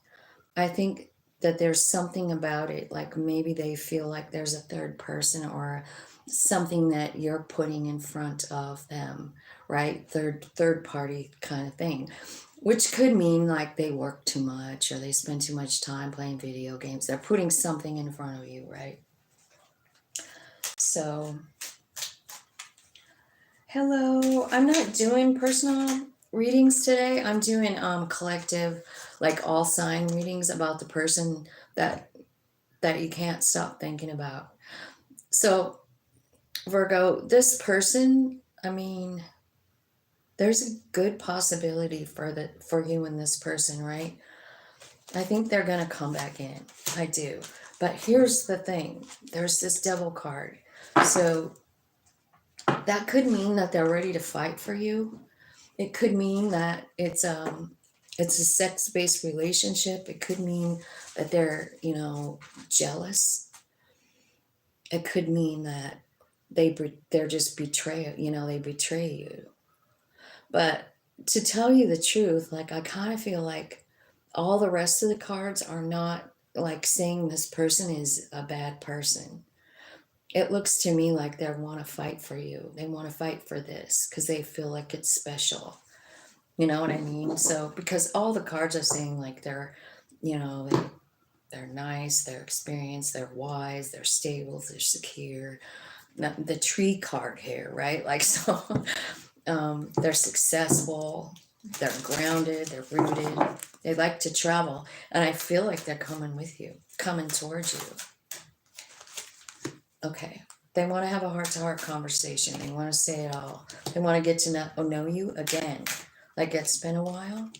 I think that there's something about it, like maybe they feel like there's a third person or something that you're putting in front of them, right? Third party kind of thing. which could mean like they work too much or they spend too much time playing video games. They're putting something in front of you, right? So, hello. I'm not doing personal readings today. I'm doing collective, like all sign readings about the person that you can't stop thinking about. So, Virgo, this person, I mean, there's a good possibility for you and this person, right? I think they're going to come back in. I do. But here's the thing. There's this devil card. So that could mean that they're ready to fight for you. It could mean that it's a sex-based relationship. It could mean that they're, jealous. It could mean that they're just betray, they betray you. But to tell you the truth, like I kind of feel like all the rest of the cards are not like saying this person is a bad person. It looks to me like they want to fight for you. They want to fight for this because they feel like it's special. You know what I mean? So because all the cards are saying like they're, they're nice, they're experienced, they're wise, they're stable, they're secure. The tree card here, right? Like so, they're successful, they're grounded, they're rooted. They like to travel, and I feel like they're coming with you, coming towards you. Okay. They want to have a heart-to-heart conversation. They want to say it all. They want to get to know you again. Like it's been a while.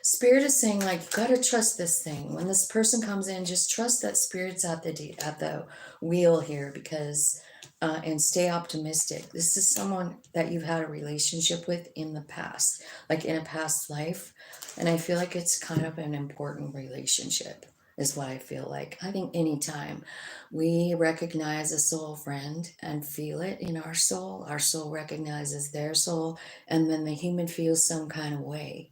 Spirit is saying, like, you got to trust this thing. When this person comes in, just trust that Spirit's at the wheel here, because and stay optimistic. This is someone that you've had a relationship with in the past, like in a past life, and I feel like it's kind of an important relationship is what I feel like. I think anytime we recognize a soul friend and feel it in our soul recognizes their soul, and then the human feels some kind of way.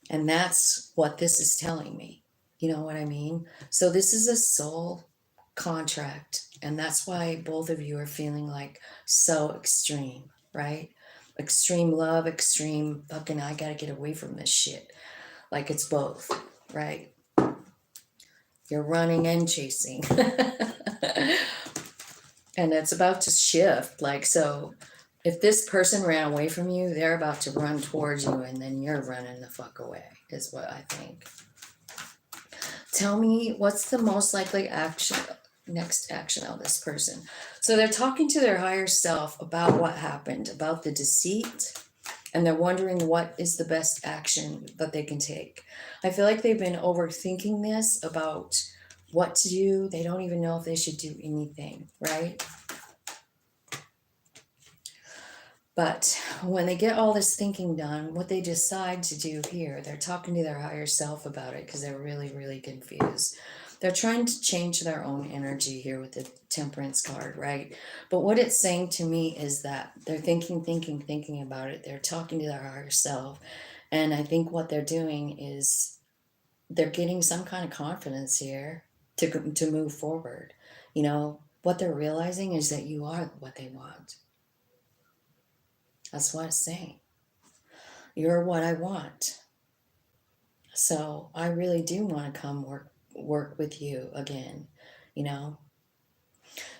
And that's what this is telling me. You know what I mean? So this is a soul contract. And that's why both of you are feeling like so extreme, right? Extreme love, extreme fucking, I gotta get away from this shit. Like it's both, right? You're running and chasing. And it's about to shift. Like, so if this person ran away from you, they're about to run towards you, and then you're running the fuck away, is what I think. Tell me, what's the most likely next action of this person? So they're talking to their higher self about what happened, about the deceit, and they're wondering what is the best action that they can take. I feel like they've been overthinking this about what to do. They don't even know if they should do anything, right? But when they get all this thinking done, what they decide to do here, they're talking to their higher self about it because they're really, really confused. They're trying to change their own energy here with the Temperance card, right? But what it's saying to me is that they're thinking about it. They're talking to their higher self. And I think what they're doing is they're getting some kind of confidence here to move forward. You know, what they're realizing is that you are what they want. That's what it's saying. You're what I want. So I really do want to come work with you again, you know.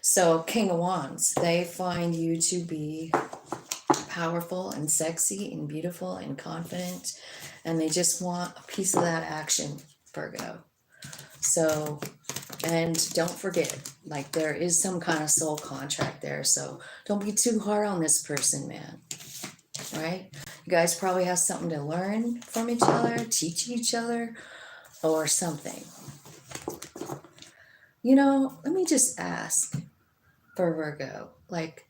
So King of Wands, they find you to be powerful and sexy and beautiful and confident, and they just want a piece of that action, Virgo. So, and don't forget, like there is some kind of soul contract there, so don't be too hard on this person, man. Right? You guys probably have something to learn from each other, teach each other, or something. You know, let me just ask for Virgo, like,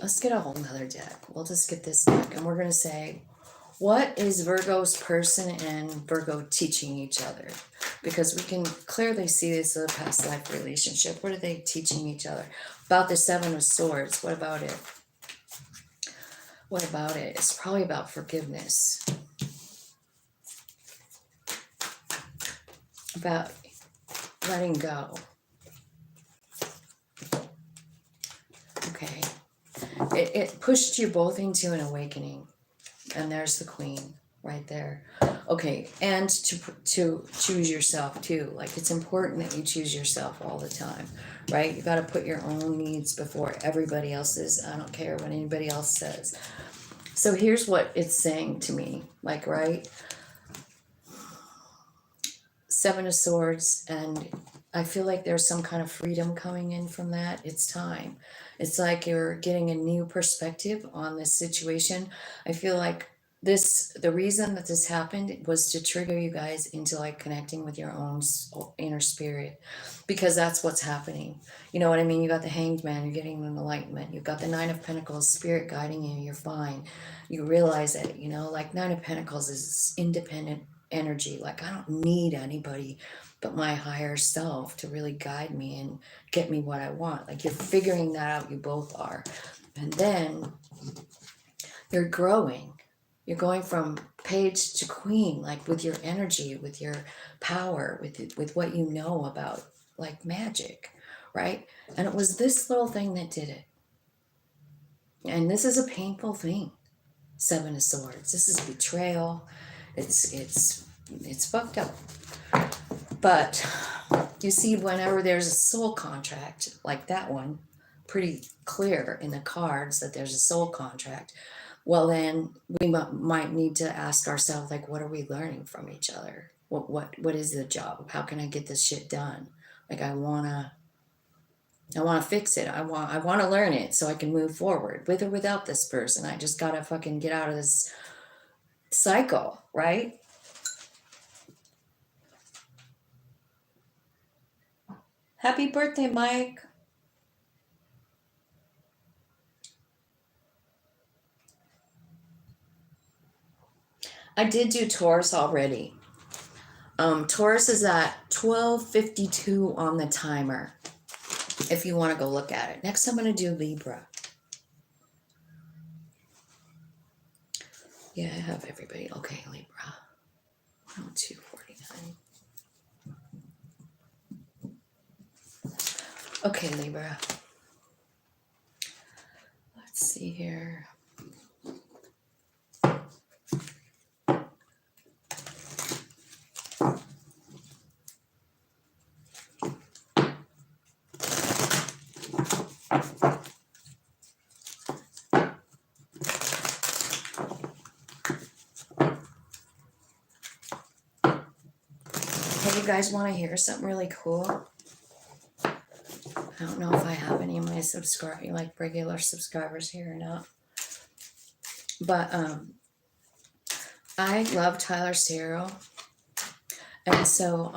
let's get a whole nother deck. We'll just get this deck, and we're going to say, what is Virgo's person and Virgo teaching each other? Because we can clearly see this as a past life relationship. What are they teaching each other? About the Seven of Swords, what about it? What about it? It's probably about forgiveness. About letting go. Okay. It pushed you both into an awakening. And there's the queen right there. Okay, and to choose yourself too. Like, it's important that you choose yourself all the time, right? You got to put your own needs before everybody else's. I don't care what anybody else says. So here's what it's saying to me, like, right? Seven of Swords, and I feel like there's some kind of freedom coming in from that. It's time. It's like you're getting a new perspective on this situation. I feel like the reason that this happened was to trigger you guys into like connecting with your own inner spirit, because that's what's happening. You know what I mean? You got the Hanged Man, you're getting an enlightenment. You've got the Nine of Pentacles, spirit guiding you, you're fine. You realize it, you know, like Nine of Pentacles is independent energy. Like, I don't need anybody but my higher self to really guide me and get me what I want. Like, you're figuring that out, you both are. And then you're growing. You're going from page to queen, like with your energy, with your power, with what you know about like magic, right? And it was this little thing that did it. And this is a painful thing. Seven of Swords. This is betrayal. It's fucked up. But you see, whenever there's a soul contract like that one, pretty clear in the cards that there's a soul contract, well, then we might need to ask ourselves, like, what are we learning from each other? What is the job? How can I get this shit done? Like, I wanna fix it. I want to learn it so I can move forward with or without this person. I just gotta fucking get out of this cycle, right? Happy birthday, Mike. I did do Taurus already. Taurus is at 12:52 on the timer, if you want to go look at it. Next, I'm going to do Libra. Yeah, I have everybody. Okay, Libra. 102.49. Okay, Libra. Let's see here. Hey, you guys want to hear something really cool? I don't know if I have any of my like regular subscribers here or not. But I love Tyler Cero. And so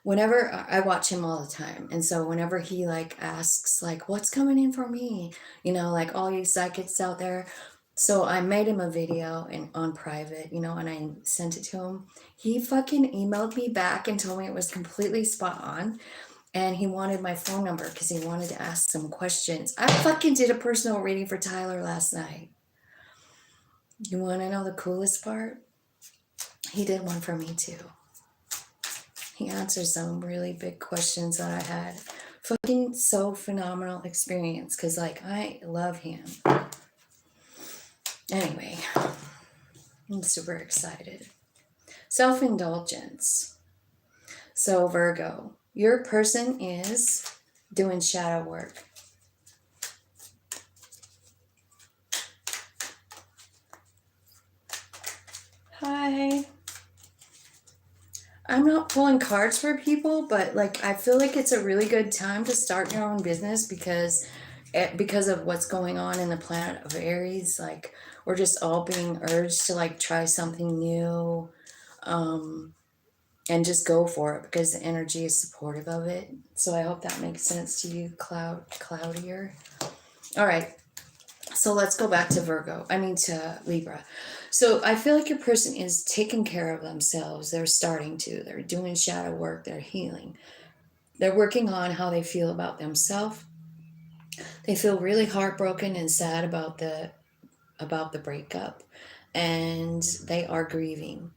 whenever I watch him all the time, and so whenever he like asks like, what's coming in for me, you know, like all you psychics out there. So I made him a video on private, you know, and I sent it to him. He fucking emailed me back and told me it was completely spot on, and he wanted my phone number because he wanted to ask some questions. I fucking did a personal reading for Tyler last night. You want to know the coolest part? He did one for me too. He answered some really big questions that I had. Fucking so phenomenal experience, because like I love him. Anyway, I'm super excited. Self-indulgence. So Virgo, your person is doing shadow work. Hi. I'm not pulling cards for people, but like I feel like it's a really good time to start your own business because of what's going on in the planet of Aries. Like, we're just all being urged to like try something new, and just go for it because the energy is supportive of it. So I hope that makes sense to you, Cloudier. All right. So let's go back to to Libra. So I feel like your person is taking care of themselves. They're doing shadow work, they're healing. They're working on how they feel about themselves. They feel really heartbroken and sad about the breakup, and they are grieving.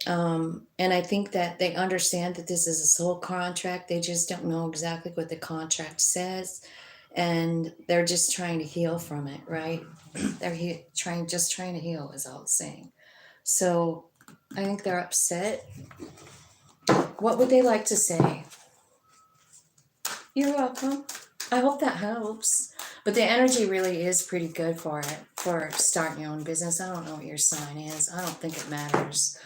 And I think that they understand that this is a soul contract. They just don't know exactly what the contract says. and they're just trying to heal from it, right? They're trying to heal, is all it's saying. So I think they're upset. What would they like to say? You're welcome. I hope that helps. But the energy really is pretty good for it, for starting your own business. I don't know what your sign is. I don't think it matters.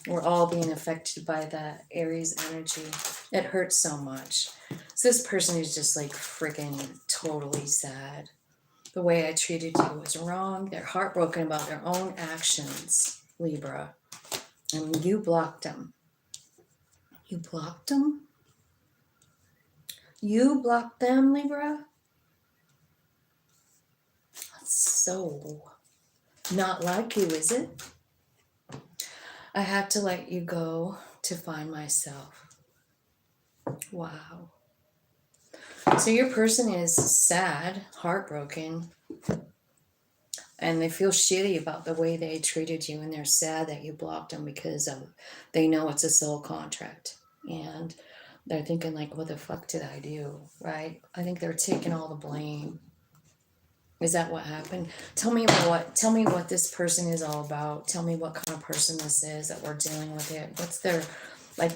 We're all being affected by that Aries energy. It hurts so much. So this person is just like freaking totally sad. The way I treated you was wrong. They're heartbroken about their own actions, Libra. And you blocked them. You blocked them? You blocked them, Libra? That's so not like you, is it? I had to let you go to find myself. Wow. So your person is sad, heartbroken, and they feel shitty about the way they treated you, and they're sad that you blocked them because they know it's a soul contract. And they're thinking like, what the fuck did I do, right? I think they're taking all the blame. Is that what happened? Tell me what this person is all about. Tell me what kind of person this is that we're dealing with it. What's their, like,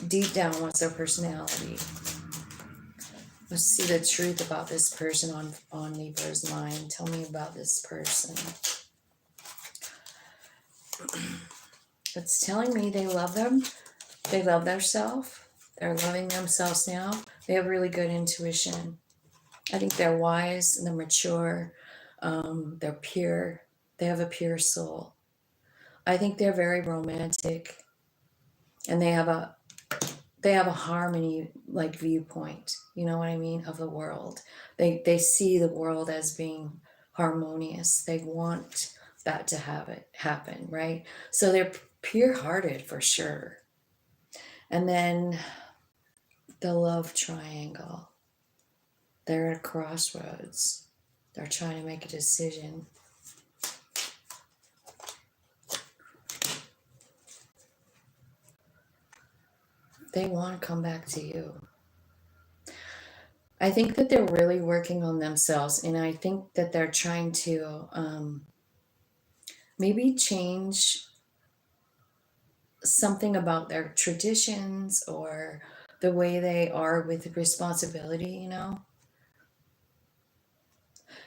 deep down, what's their personality? Let's see the truth about this person on Libra's mind. Tell me about this person. It's telling me they love them. They love themselves. They're loving themselves now. They have really good intuition. I think they're wise and they're mature. They're pure. They have a pure soul. I think they're very romantic, and they have a harmony like viewpoint. You know what I mean, of the world. They see the world as being harmonious. They want that to happen, right? So they're pure-hearted for sure. And then the love triangle. They're at a crossroads. They're trying to make a decision. They want to come back to you. I think that they're really working on themselves, and I think that they're trying to maybe change something about their traditions or the way they are with responsibility, you know?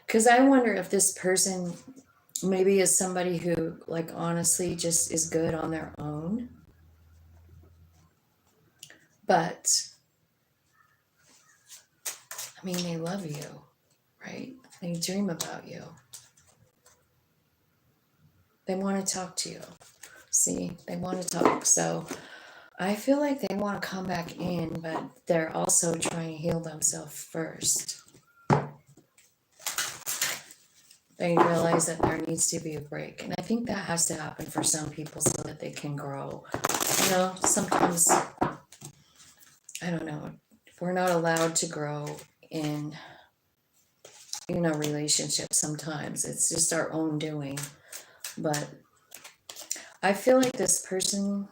Because I wonder if this person maybe is somebody who, like, honestly just is good on their own. But, I mean, they love you, right? They dream about you. They want to talk to you. See, they want to talk. So I feel like they want to come back in, but they're also trying to heal themselves first. They realize that there needs to be a break. And I think that has to happen for some people so that they can grow. You know, sometimes, I don't know, we're not allowed to grow in a relationship sometimes. It's just our own doing. But I feel like this person,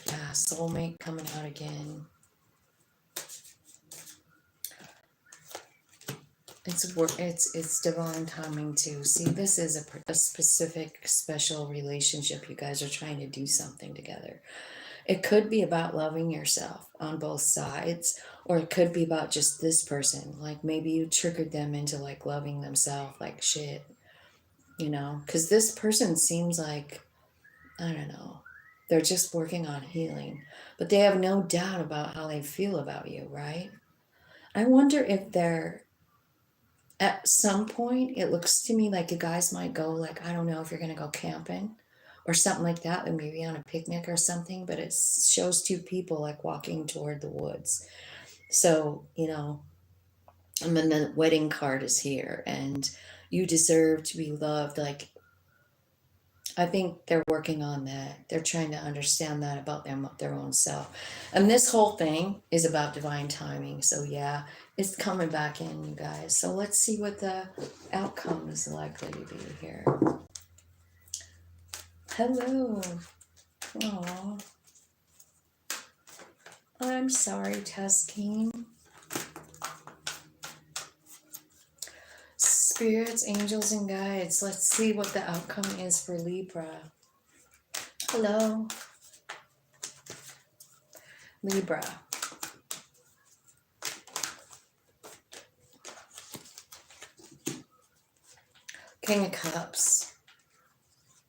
yeah, soulmate coming out again. It's divine timing too. See, this is a specific, special relationship. You guys are trying to do something together. It could be about loving yourself on both sides, or it could be about just this person. Like maybe you triggered them into like loving themselves like shit, you know? Because this person seems like, I don't know, they're just working on healing, but they have no doubt about how they feel about you, right? I wonder if they're, at some point, it looks to me like you guys might go, like, I don't know if you're going to go camping or something like that, and maybe on a picnic or something, but it shows two people like walking toward the woods. So, you know, and then the wedding card is here, and you deserve to be loved. Like, I think they're working on that. They're trying to understand that about their own self. And this whole thing is about divine timing. So yeah, it's coming back in, you guys. So let's see what the outcome is likely to be here. Hello. Aww. I'm sorry, Tusking. Spirits, angels, and guides. Let's see what the outcome is for Libra. Hello. Libra. King of Cups.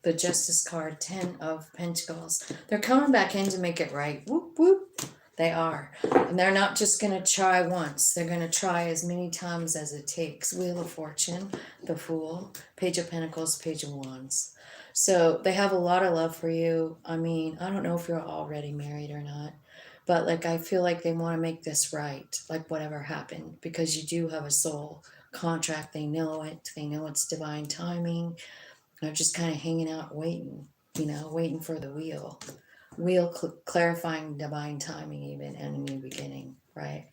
The Justice card, 10 of Pentacles. They're coming back in to make it right. Whoop, whoop. They are. And they're not just going to try once. They're going to try as many times as it takes. Wheel of Fortune, the Fool, Page of Pentacles, Page of Wands. So they have a lot of love for you. I mean, I don't know if you're already married or not. But like, I feel like they want to make this right. Like whatever happened. Because you do have a soul contract. They know it. They know it's divine timing. They're just kind of hanging out waiting, you know, waiting for the wheel clarifying divine timing even and a new beginning, right?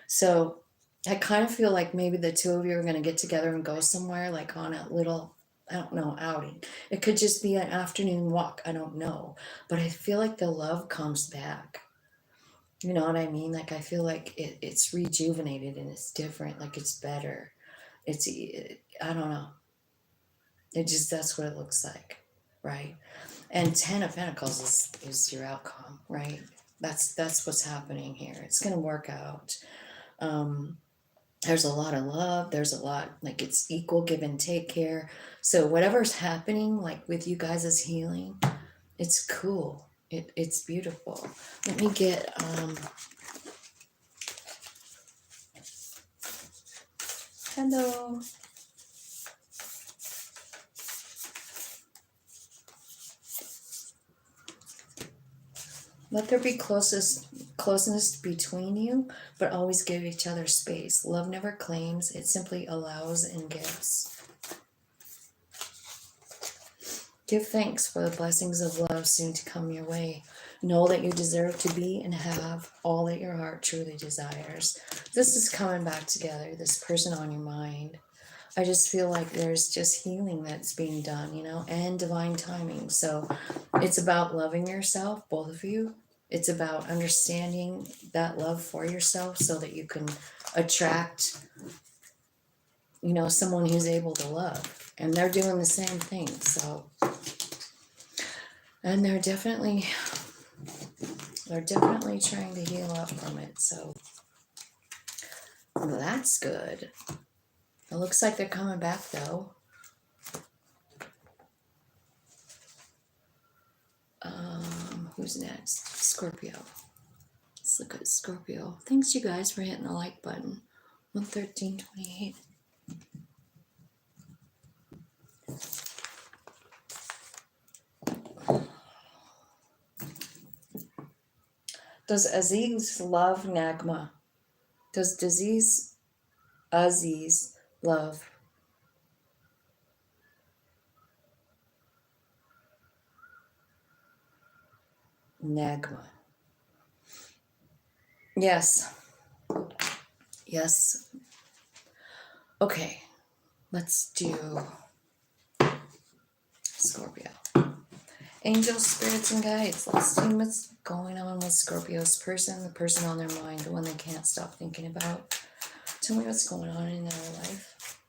So I kind of feel like maybe the two of you are going to get together and go somewhere, like on a little, I don't know, outing. It could just be an afternoon walk, I don't know. But I feel like the love comes back. You know what I mean? Like I feel like it's rejuvenated and it's different, like it's better. I don't know. That's what it looks like, right? And 10 of Pentacles is your outcome, right? That's what's happening here. It's going to work out. There's a lot of love. There's a lot, like it's equal give and take here. So whatever's happening, like with you guys' is healing, it's cool. It's beautiful. Let me get, hello. Let there be closeness between you, but always give each other space. Love never claims, it simply allows and gives. Give thanks for the blessings of love soon to come your way. Know that you deserve to be and have all that your heart truly desires. This is coming back together, this person on your mind. I just feel like there's just healing that's being done, you know, and divine timing. So it's about loving yourself, both of you. It's about understanding that love for yourself so that you can attract, you know, someone who's able to love. And they're doing the same thing. So, and they're definitely trying to heal up from it. So well, that's good. It looks like they're coming back though. Who's next? Scorpio. Let's look at Scorpio. Thanks you guys for hitting the like button. 113.28. Does Aziz love Nagma? Does Aziz love Nagma? Yes. Yes. Okay. Let's do Scorpio. Angels, spirits, and guides. Let's see what's going on with Scorpio's person, the person on their mind, the one they can't stop thinking about. Tell me what's going on in their life.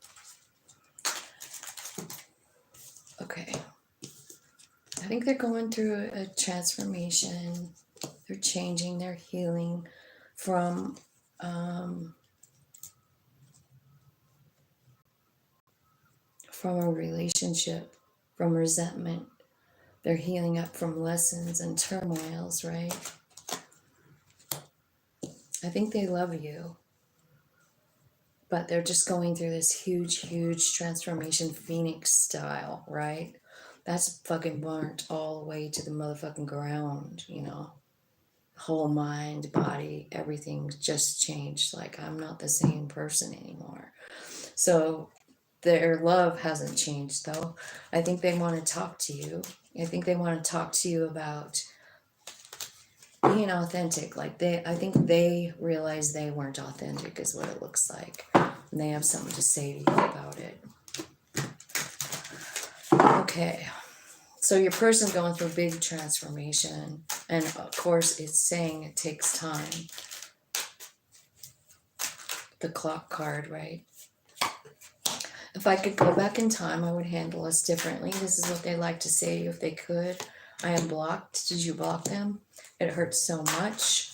Okay. I think they're going through a transformation. They're changing, they're healing from a relationship, from resentment. They're healing up from lessons and turmoils, right? I think they love you, but they're just going through this huge transformation, Phoenix style, right? That's fucking burnt all the way to the motherfucking ground, you know? Whole mind, body, everything just changed. Like, I'm not the same person anymore. So their love hasn't changed, though. I think they want to talk to you. I think they want to talk to you about being authentic. Like, I think they realize they weren't authentic is what it looks like. And they have something to say to you about it. Okay. So your person's going through a big transformation. And of course, it's saying it takes time. The clock card, right? If I could go back in time, I would handle us differently. This is what they like to say to you if they could. I am blocked. Did you block them? It hurts so much.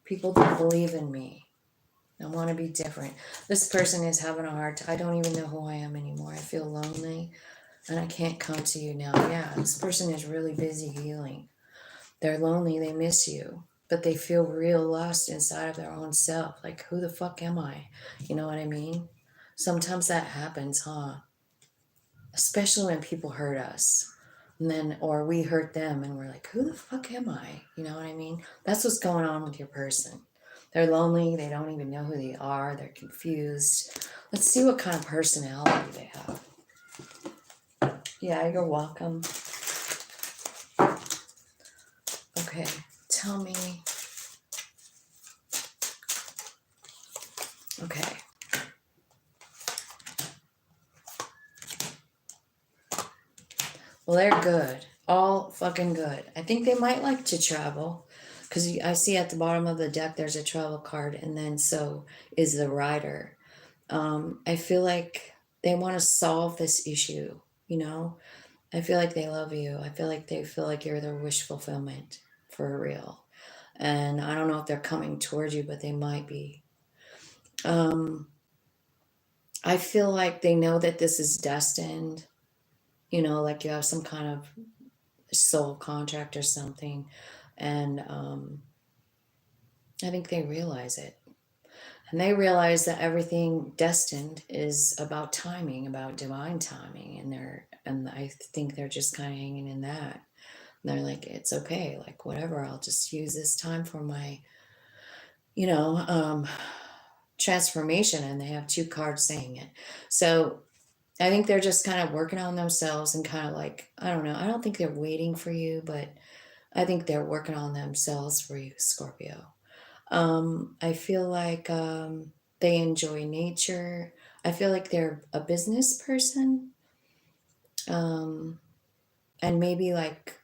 People don't believe in me. I want to be different. This person is having a hard time. I don't even know who I am anymore. I feel lonely and I can't come to you now. Yeah, this person is really busy healing. They're lonely. They miss you. But they feel real lost inside of their own self. Like, who the fuck am I? You know what I mean? Sometimes that happens, huh? Especially when people hurt us. And then, or we hurt them and we're like, who the fuck am I? You know what I mean? That's what's going on with your person. They're lonely. They don't even know who they are. They're confused. Let's see what kind of personality they have. Yeah, you're welcome. Okay, tell me. Okay. Well, they're good. All fucking good. I think they might like to travel. Because I see at the bottom of the deck there's a travel card, and then so is the rider. I feel like they want to solve this issue, you know? I feel like they love you. I feel like they feel like you're their wish fulfillment for real. And I don't know if they're coming towards you, but they might be. I feel like they know that this is destined, you know, like you have some kind of soul contract or something. And I think they realize it. And they realize that everything destined is about timing, about divine timing. And I think they're just kind of hanging in that. And they're like, it's okay, like whatever, I'll just use this time for my, you know, transformation. And they have 2 cards saying it. So I think they're just kind of working on themselves and kind of like, I don't know, I don't think they're waiting for you, but I think they're working on themselves for you, Scorpio. I feel like they enjoy nature. I feel like they're a business person. And maybe like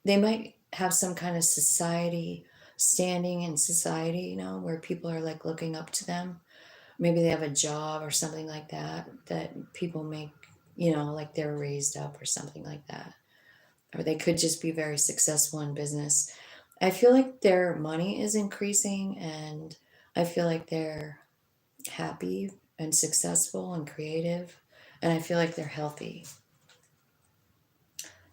they might have some kind of society, standing in society, you know, where people are like looking up to them. Maybe they have a job or something like that, that people make, you know, like they're raised up or something like that. Or they could just be very successful in business. I feel like their money is increasing, and I feel like they're happy and successful and creative, and I feel like they're healthy.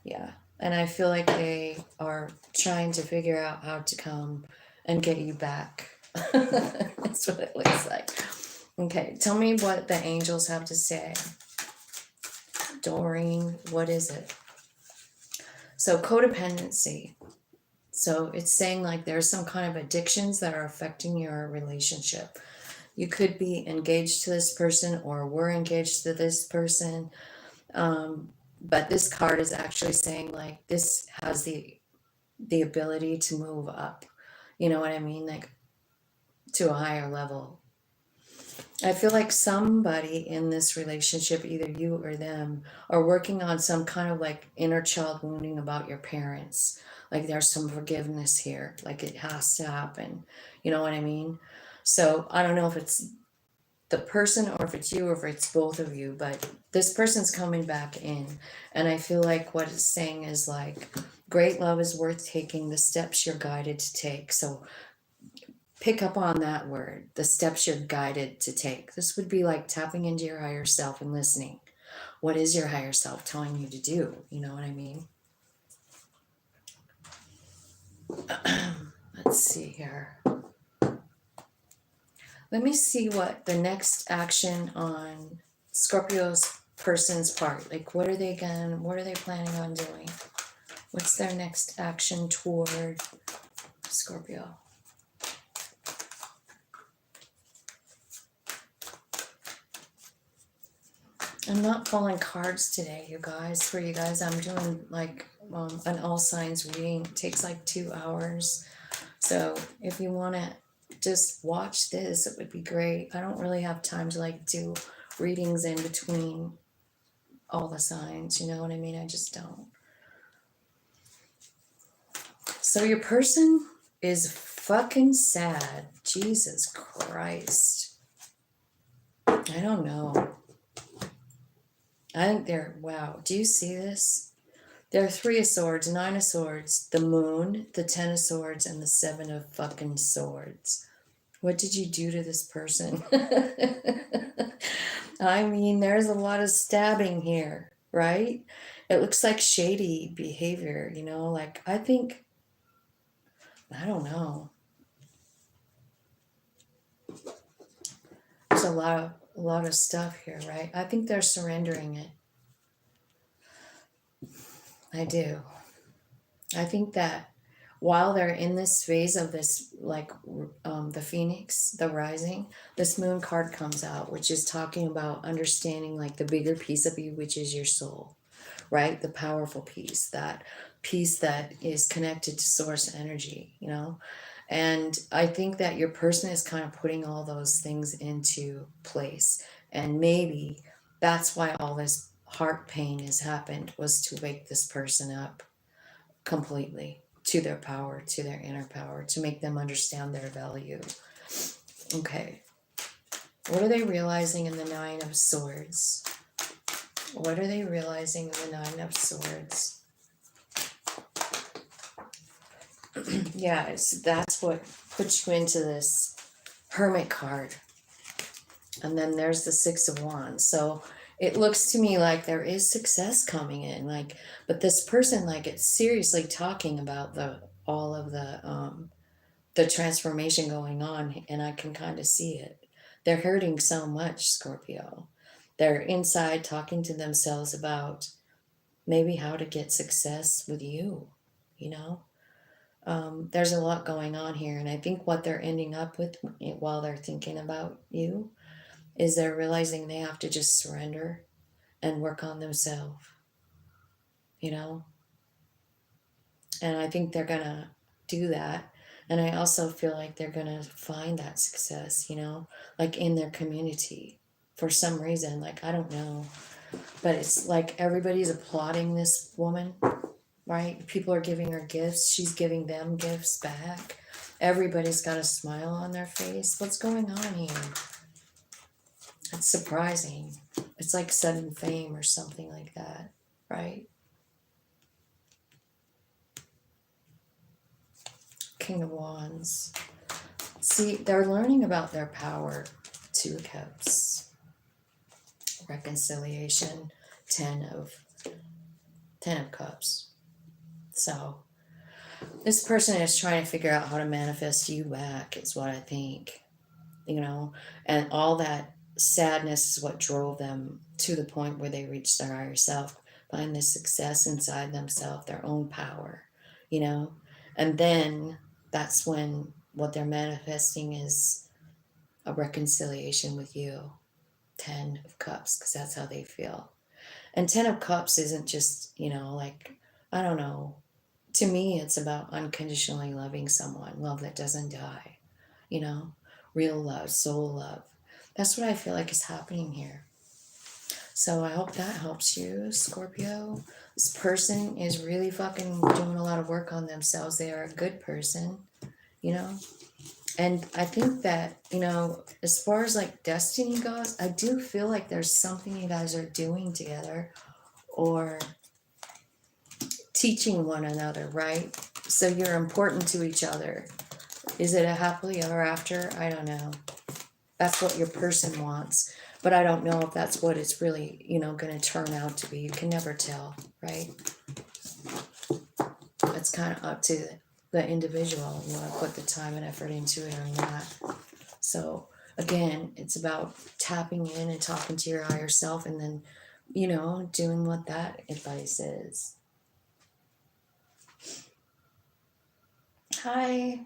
Yeah. And I feel like they are trying to figure out how to come and get you back. That's what it looks like. Okay, tell me what the angels have to say. Doreen, what is it? So codependency. So it's saying like there's some kind of addictions that are affecting your relationship. You could be engaged to this person or were engaged to this person. But this card is actually saying like this has the ability to move up. You know what I mean? Like to a higher level. I feel like somebody in this relationship, either you or them, are working on some kind of like inner child wounding about your parents. Like there's some forgiveness here. Like it has to happen. You know what I mean? So I don't know if it's the person or if it's you or if it's both of you, but this person's coming back in. And I feel like what it's saying is like, great love is worth taking the steps you're guided to take. So pick up on that word, the steps you're guided to take. This would be like tapping into your higher self and listening. What is your higher self telling you to do? You know what I mean? Let's see here. Let me see what the next action on Scorpio's person's part. Like, what are they planning on doing? What's their next action toward Scorpio? I'm not pulling cards today, you guys. For you guys, I'm doing like an all signs reading. It takes like 2 hours. So if you want to just watch this, it would be great. I don't really have time to like do readings in between all the signs. You know what I mean? I just don't. So your person is fucking sad. Jesus Christ. I don't know. I think they're, wow. Do you see this? There are 3 of Swords, 9 of Swords, the Moon, the 10 of Swords, and the 7 of fucking Swords. What did you do to this person? I mean, there's a lot of stabbing here, right? It looks like shady behavior, you know? Like, I think, I don't know. There's a lot of stuff here, right? I think they're surrendering it. I do. I think that while they're in this phase of this, like the Phoenix, the rising, this Moon card comes out, which is talking about understanding like the bigger piece of you, which is your soul, right? The powerful piece that is connected to source energy, you know? And I think that your person is kind of putting all those things into place. And maybe that's why all this heart pain has happened, was to wake this person up completely to their power, to their inner power, to make them understand their value. Okay. What are they realizing in the 9 of Swords? What are they realizing in the 9 of Swords? Yeah, that's what puts you into this Hermit card. And then there's the 6 of Wands. So it looks to me like there is success coming in, like, but this person, like, it's seriously talking about all of the transformation going on, and I can kind of see it. They're hurting so much, Scorpio. They're inside talking to themselves about maybe how to get success with you, you know? There's a lot going on here, and I think what they're ending up with while they're thinking about you is they're realizing they have to just surrender and work on themselves, you know? And I think they're gonna do that. And I also feel like they're gonna find that success, you know, like in their community for some reason. Like, I don't know. But it's like everybody's applauding this woman, right? People are giving her gifts. She's giving them gifts back. Everybody's got a smile on their face. What's going on here? It's surprising. It's like sudden fame or something like that, right? King of Wands. See, they're learning about their power. 2 of Cups. Reconciliation. 10 of Cups. So this person is trying to figure out how to manifest you back, is what I think. You know, and all that sadness is what drove them to the point where they reached their higher self, find this success inside themselves, their own power, you know. And then that's when what they're manifesting is a reconciliation with you. 10 of Cups, because that's how they feel. And 10 of Cups isn't just, you know, like, I don't know. To me, it's about unconditionally loving someone, love that doesn't die, you know, real love, soul love. That's what I feel like is happening here. So I hope that helps you, Scorpio. This person is really fucking doing a lot of work on themselves. They are a good person, you know. And I think that, you know, as far as like destiny goes, I do feel like there's something you guys are doing together or teaching one another, right? So you're important to each other. Is it a happily ever after? I don't know. That's what your person wants. But I don't know if that's what it's really, you know, going to turn out to be. You can never tell, right? It's kind of up to the individual. You want to put the time and effort into it or not. So again, it's about tapping in and talking to your higher self and then, you know, doing what that advice is. Hi.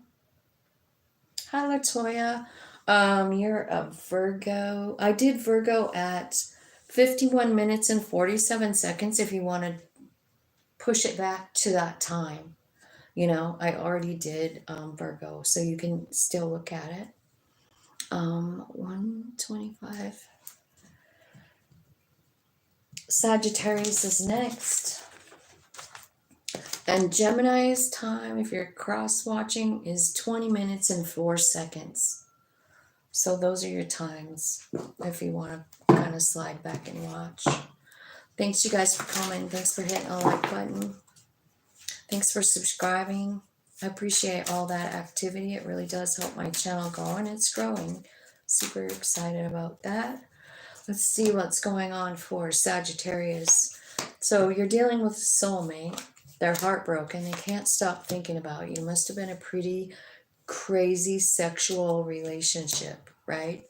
Hi, Latoya. You're a Virgo. I did Virgo at 51 minutes and 47 seconds if you want to push it back to that time. You know, I already did Virgo, so you can still look at it. 125. Sagittarius is next. And Gemini's time, if you're cross watching, is 20 minutes and 4 seconds. So those are your times if you want to kind of slide back and watch. Thanks, you guys, for commenting. Thanks for hitting the like button. Thanks for subscribing. I appreciate all that activity. It really does help my channel go, and it's growing. Super excited about that. Let's see what's going on for Sagittarius. So you're dealing with a soulmate. They're heartbroken. They can't stop thinking about you. Must have been a pretty crazy sexual relationship, right?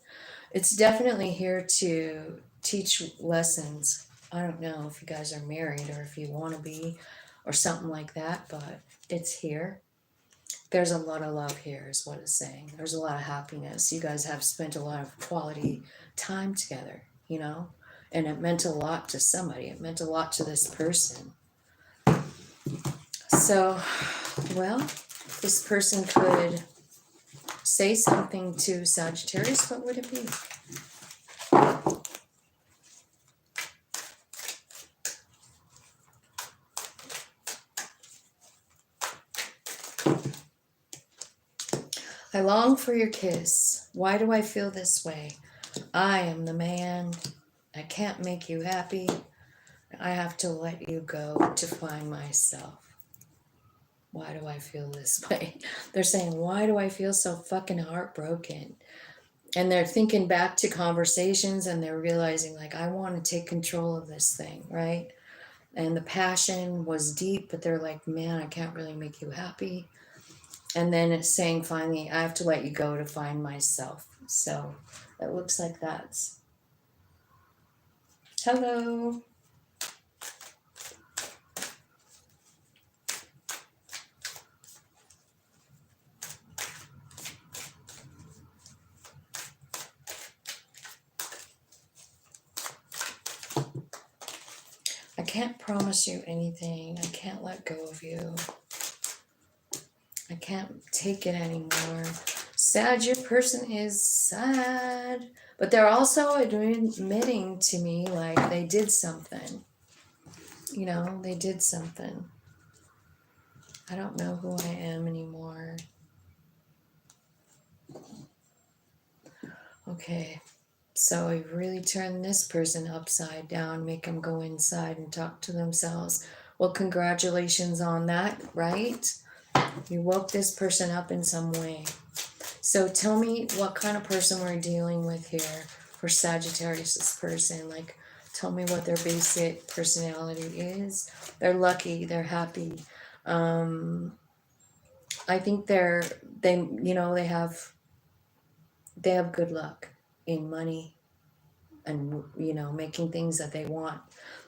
It's definitely here to teach lessons. I don't know if you guys are married or if you want to be or something like that, but it's here. There's a lot of love here is what it's saying. There's a lot of happiness. You guys have spent a lot of quality time together, you know, and it meant a lot to somebody. It meant a lot to this person. So, well, this person could say something to Sagittarius. What would it be? I long for your kiss. Why do I feel this way? I am the man. I can't make you happy. I have to let you go to find myself. Why do I feel this way? They're saying, why do I feel so fucking heartbroken? And they're thinking back to conversations and they're realizing, like, I want to take control of this thing, right? And the passion was deep, but they're like, man, I can't really make you happy. And then it's saying, finally, I have to let you go to find myself. So it looks like that's. Hello. I can't promise you anything. I can't let go of you. I can't take it anymore. Sad, your person is sad. But they're also admitting to me like they did something. You know, they did something. I don't know who I am anymore. Okay. So I really turn this person upside down, make them go inside and talk to themselves. Well, congratulations on that, right? You woke this person up in some way. So tell me what kind of person we're dealing with here for Sagittarius, this person. Like, tell me what their basic personality is. They're lucky. They're happy. I think they have good luck in money and, you know, making things that they want.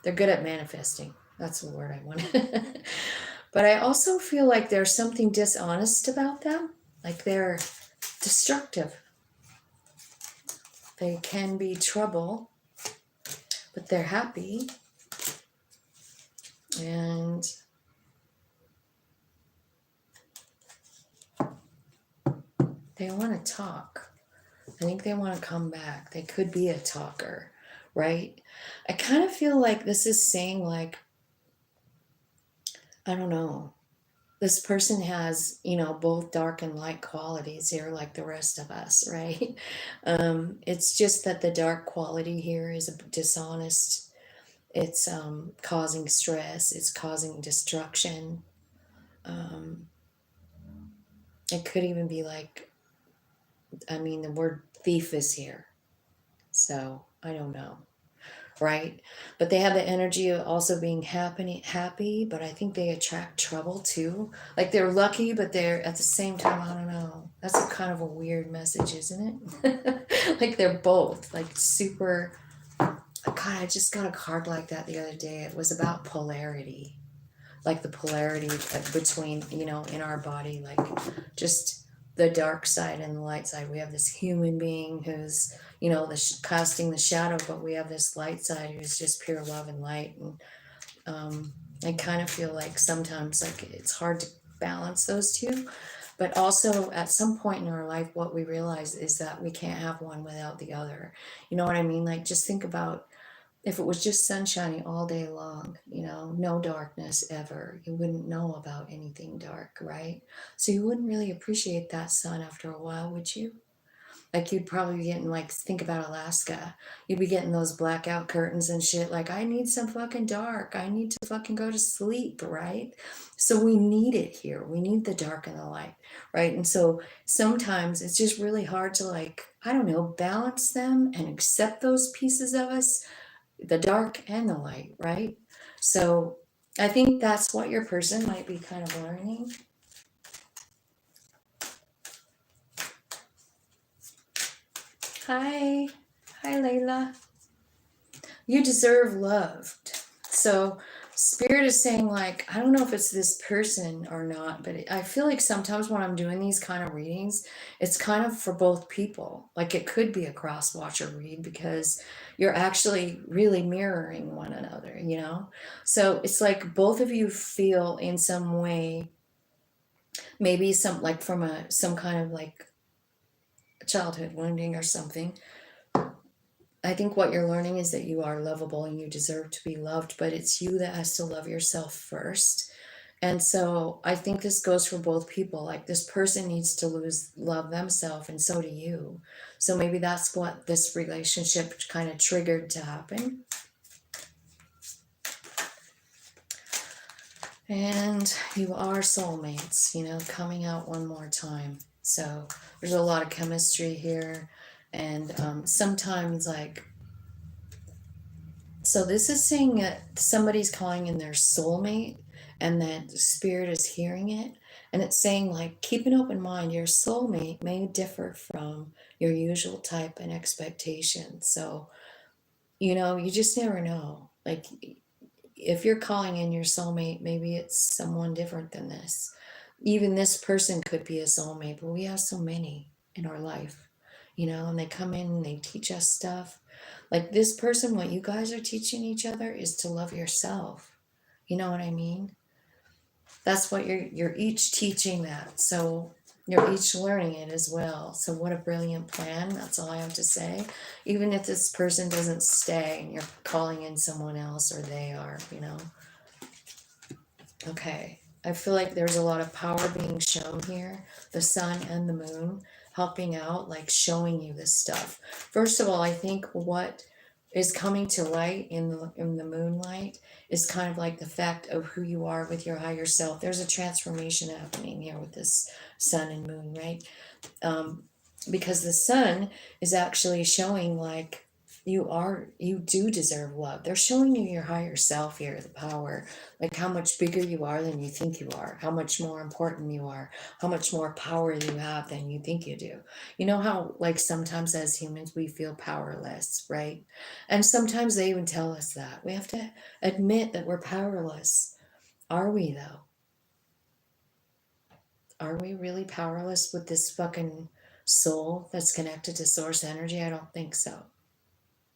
They're good at manifesting. That's the word I wanted. But I also feel like there's something dishonest about them. Like they're destructive. They can be trouble, but they're happy. And they want to talk. I think they want to come back. They could be a talker, right? I kind of feel like this is saying, like, I don't know. This person has, you know, both dark and light qualities here, like the rest of us, right? It's just that the dark quality here is dishonest. It's causing stress. It's causing destruction. It could even be like, I mean, the word thief is here. So I don't know. Right? But they have the energy of also being happy, but I think they attract trouble too. Like they're lucky, but they're at the same time, I don't know. That's a kind of a weird message, isn't it? Like they're both like super. God, I just got a card like that the other day. It was about polarity, like the polarity between, you know, in our body, like just the dark side and the light side. We have this human being who's, you know, casting the shadow, but we have this light side who's just pure love and light. And I kind of feel like sometimes like it's hard to balance those two, but also at some point in our life, what we realize is that we can't have one without the other. You know what I mean? Like just think about If it was just sunshiny all day long, you know, no darkness ever, you wouldn't know about anything dark, right? So you wouldn't really appreciate that sun after a while, would you? Like you'd probably be getting, like, think about Alaska. You'd be getting those blackout curtains and shit. Like, I need some fucking dark. I need to fucking go to sleep, right? So we need it here. We need the dark and the light, right? And so sometimes it's just really hard to, like, I don't know, balance them and accept those pieces of us, the dark and the light, right? So I think that's what your person might be kind of learning. Hi. Hi, Layla. You deserve loved. So spirit is saying, like, I don't know if it's this person or not, but I feel like sometimes when I'm doing these kind of readings, it's kind of for both people. Like it could be a cross watcher read because you're actually really mirroring one another, you know? So it's like both of you feel in some way, maybe some, like, from some kind of like childhood wounding or something. I think what you're learning is that you are lovable and you deserve to be loved, but it's you that has to love yourself first. And so I think this goes for both people. Like this person needs to love themselves, and so do you. So maybe that's what this relationship kind of triggered to happen. And you are soulmates, you know, coming out one more time. So there's a lot of chemistry here. And sometimes, like, so this is saying that somebody's calling in their soulmate and that spirit is hearing it. And it's saying, like, keep an open mind. Your soulmate may differ from your usual type and expectation. So, you know, you just never know. Like, if you're calling in your soulmate, maybe it's someone different than this. Even this person could be a soulmate, but we have so many in our life, you know, and they come in and they teach us stuff. Like this person, what you guys are teaching each other is to love yourself. You know what I mean? That's what you're each teaching that. So you're each learning it as well. So what a brilliant plan. That's all I have to say. Even if this person doesn't stay and you're calling in someone else, or they are, you know. Okay. I feel like there's a lot of power being shown here. The sun and the moon helping out, like showing you this stuff. First of all, I think what is coming to light in the moonlight is kind of like the fact of who you are with your higher self. There's a transformation happening here with this sun and moon, right? Because the sun is actually showing, like, you do deserve love. They're showing you your higher self here, the power, like how much bigger you are than you think you are, how much more important you are, how much more power you have than you think you do. You know how, like, sometimes as humans we feel powerless, right? And sometimes they even tell us that we have to admit that we're powerless. Are we though? Are we really powerless with this fucking soul that's connected to source energy? I don't think so.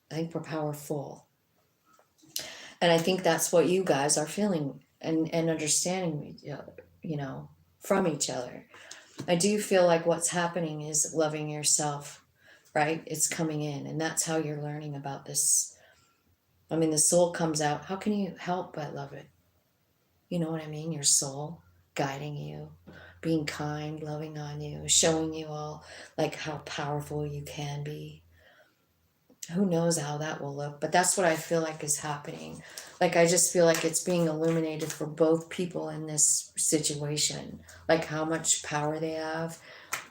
I think we're powerful. And I think that's what you guys are feeling and understanding, you know, from each other. I do feel like what's happening is loving yourself, right? It's coming in, and that's how you're learning about this. I mean, the soul comes out. How can you help but love it? You know what I mean? Your soul guiding you, being kind, loving on you, showing you all, like, how powerful you can be. Who knows how that will look, but that's what I feel like is happening. Like, I just feel like it's being illuminated for both people in this situation, like how much power they have,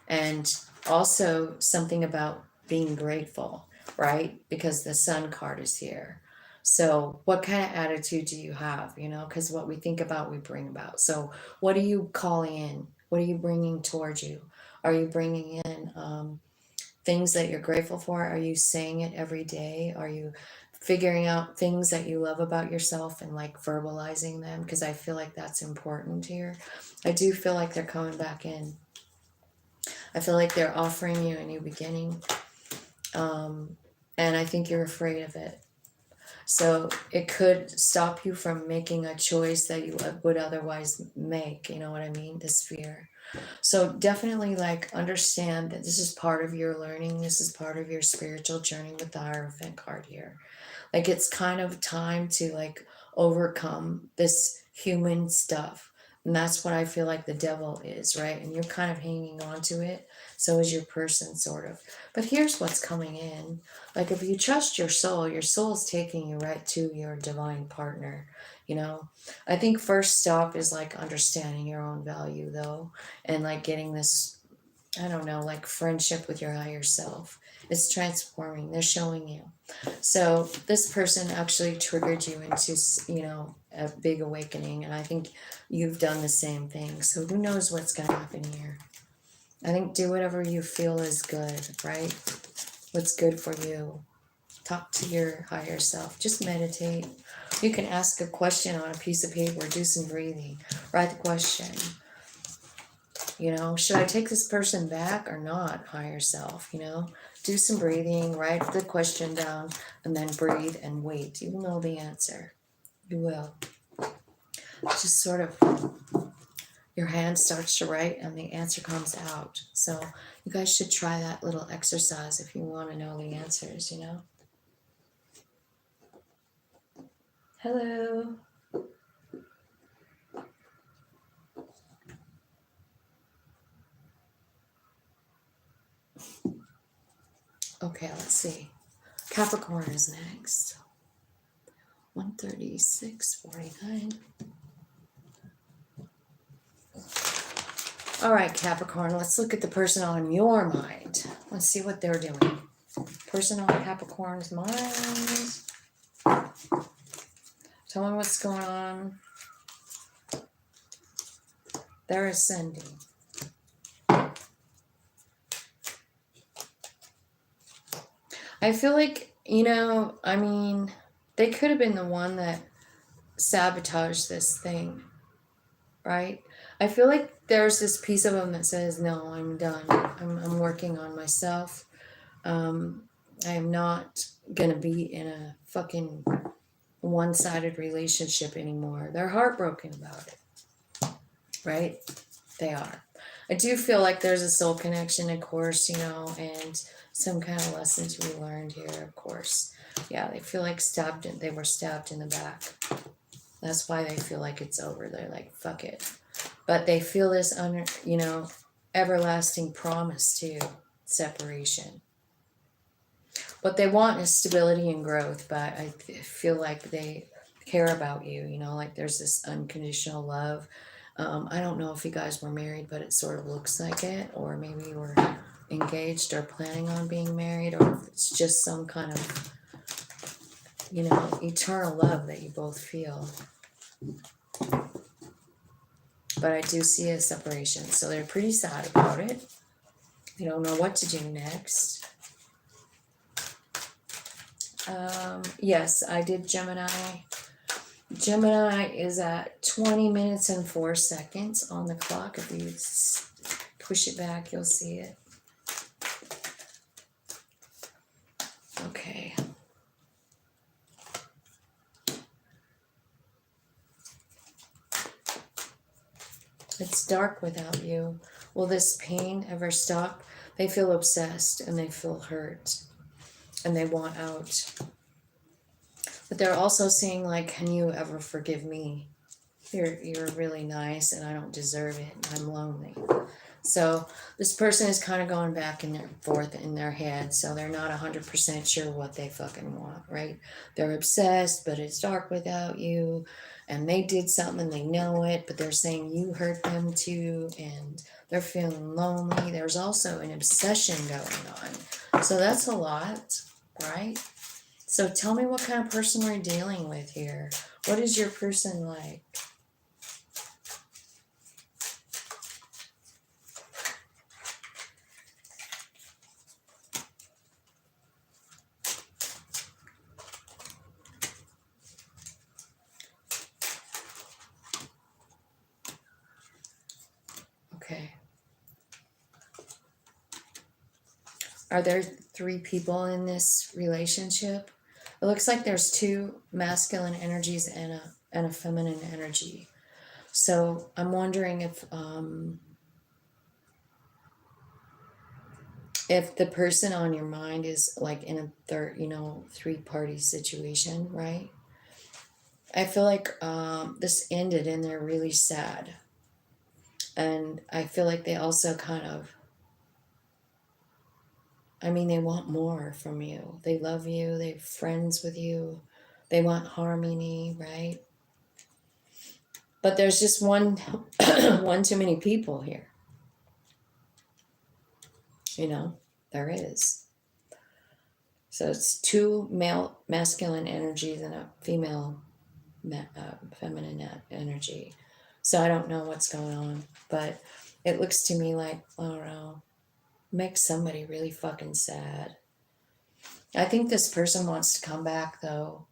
and also something about being grateful, right? Because the sun card is here. So what kind of attitude do you have? You know, because what we think about, we bring about. So what are you calling in? What are you bringing towards you? Are you bringing in things that you're grateful for? Are you saying it every day? Are you figuring out things that you love about yourself and, like, verbalizing them? Because I feel like that's important here. I do feel like they're coming back in. I feel like they're offering you a new beginning. And I think you're afraid of it. So it could stop you from making a choice that you would otherwise make. You know what I mean? This fear. So definitely, like, understand that this is part of your learning. This is part of your spiritual journey with the Hierophant card here. Like it's kind of time to like overcome this human stuff. And that's what I feel like the devil is, right? And you're kind of hanging on to it. So is your person, sort of. But here's what's coming in. Like if you trust your soul's taking you right to your divine partner. You know, I think first stop is like understanding your own value, though, and like getting this, I don't know, like friendship with your higher self. It's transforming. They're showing you. So this person actually triggered you into, you know, a big awakening. And I think you've done the same thing. So who knows what's going to happen here? I think do whatever you feel is good, right? What's good for you. Talk to your higher self. Just meditate. You can ask a question on a piece of paper. Do some breathing. Write the question. You know, should I take this person back or not? Higher self, you know, do some breathing, write the question down, and then breathe and wait. You will know the answer. You will. Just sort of, your hand starts to write and the answer comes out. So you guys should try that little exercise if you want to know the answers, you know. Hello. Okay, let's see. Capricorn is next. 136.49. All right, Capricorn, let's look at the person on your mind. Let's see what they're doing. Person on Capricorn's mind. Tell me what's going on. They're ascending. I feel like, you know, I mean, they could have been the one that sabotaged this thing, right? I feel like there's this piece of them that says, no, I'm done. I'm working on myself. I am not going to be in a fucking one-sided relationship anymore. They're heartbroken about it, right? They are. I do feel like there's a soul connection, of course, you know, and some kind of lesson to be learned here, of course. Yeah, they feel like they were stabbed in the back. That's why they feel like it's over. They're like, fuck it. But they feel this, you know, everlasting promise to separation. What they want is stability and growth, but I feel like they care about you, you know, like there's this unconditional love. I don't know if you guys were married, but it sort of looks like it, or maybe you were engaged or planning on being married, or if it's just some kind of, you know, eternal love that you both feel. But I do see a separation, so they're pretty sad about it. They don't know what to do next. Yes, I did Gemini. Gemini is at 20 minutes and 4 seconds on the clock. If you push it back, you'll see it. Okay. It's dark without you. Will this pain ever stop? They feel obsessed and they feel hurt and they want out. But they're also saying, like, can you ever forgive me? You're really nice and I don't deserve it. I'm lonely. So this person is kind of going back and forth in their head. So they're not 100% sure what they fucking want, right? They're obsessed, but it's dark without you. And they did something and they know it, but they're saying you hurt them too. And they're feeling lonely. There's also an obsession going on. So that's a lot, right? So tell me what kind of person we're dealing with here. What is your person like? Okay. Are there 3 people in this relationship? It looks like there's 2 masculine energies and a feminine energy. So I'm wondering if if the person on your mind is like in a third, three-party situation, right? I feel like this ended and they're really sad. And I feel like they also kind of, they want more from you. They love you, they're friends with you, they want harmony, right? But there's just one, one too many people here. There is. So it's two male, masculine energies and a female, feminine energy. So I don't know what's going on, but it looks to me like, I don't know, makes somebody really fucking sad. I think this person wants to come back, though.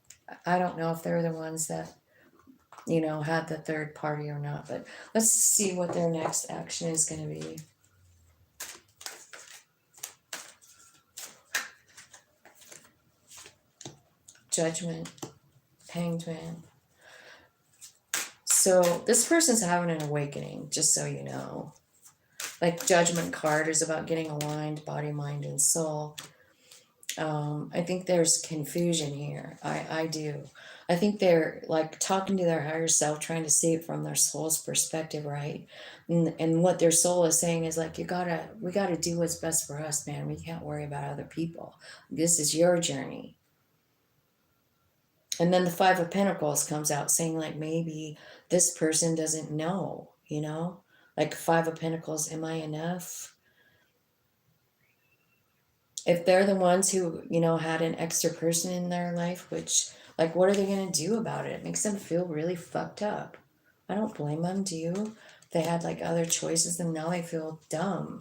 I don't know if they're the ones that, had the third party or not, but let's see what their next action is going to be. Judgment, Hanged Man. So this person's having an awakening, just so you know. Like Judgment card is about getting aligned, body, mind, and soul. I think there's confusion here. I do. I think they're like talking to their higher self, trying to see it from their soul's perspective, right? And what their soul is saying is like, we gotta do what's best for us, man. We can't worry about other people. This is your journey. And then the Five of Pentacles comes out saying like, maybe this person doesn't know, like Five of Pentacles, am I enough? If they're the ones who, had an extra person in their life, which, like, what are they going to do about it? It makes them feel really fucked up. I don't blame them, do you? They had, like, other choices, and now they feel dumb.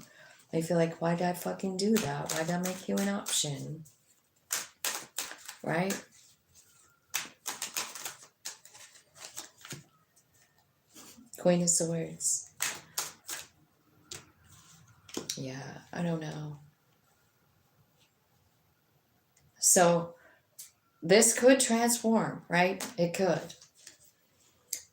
They feel like, why did I fucking do that? Why did I make you an option? Right? Queen of Swords. Yeah, I don't know. So this could transform, right? It could.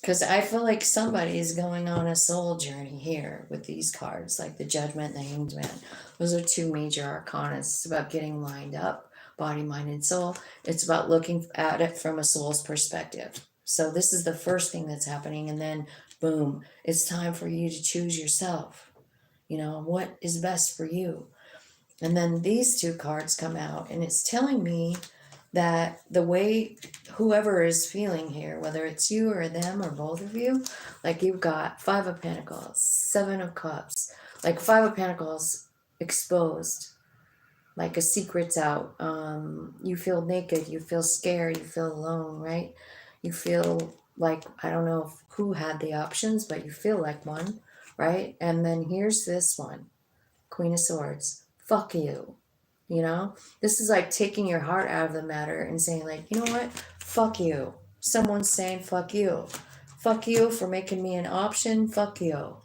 Because I feel like somebody is going on a soul journey here with these cards, like the Judgment and the Hanged Man. Those are two major arcana. It's about getting lined up, body, mind, and soul. It's about looking at it from a soul's perspective. So this is the first thing that's happening. And then, boom, it's time for you to choose yourself. What is best for you? And then these two cards come out, and it's telling me that the way whoever is feeling here, whether it's you or them or both of you, like you've got Five of Pentacles, Seven of Cups, like Five of Pentacles exposed, like a secret's out. You feel naked, you feel scared, you feel alone, right? You feel like, I don't know who had the options, but you feel like one, right? And then here's this one, Queen of Swords. Fuck you. This is like taking your heart out of the matter and saying like, you know what? Fuck you. Someone's saying fuck you. Fuck you for making me an option. Fuck you.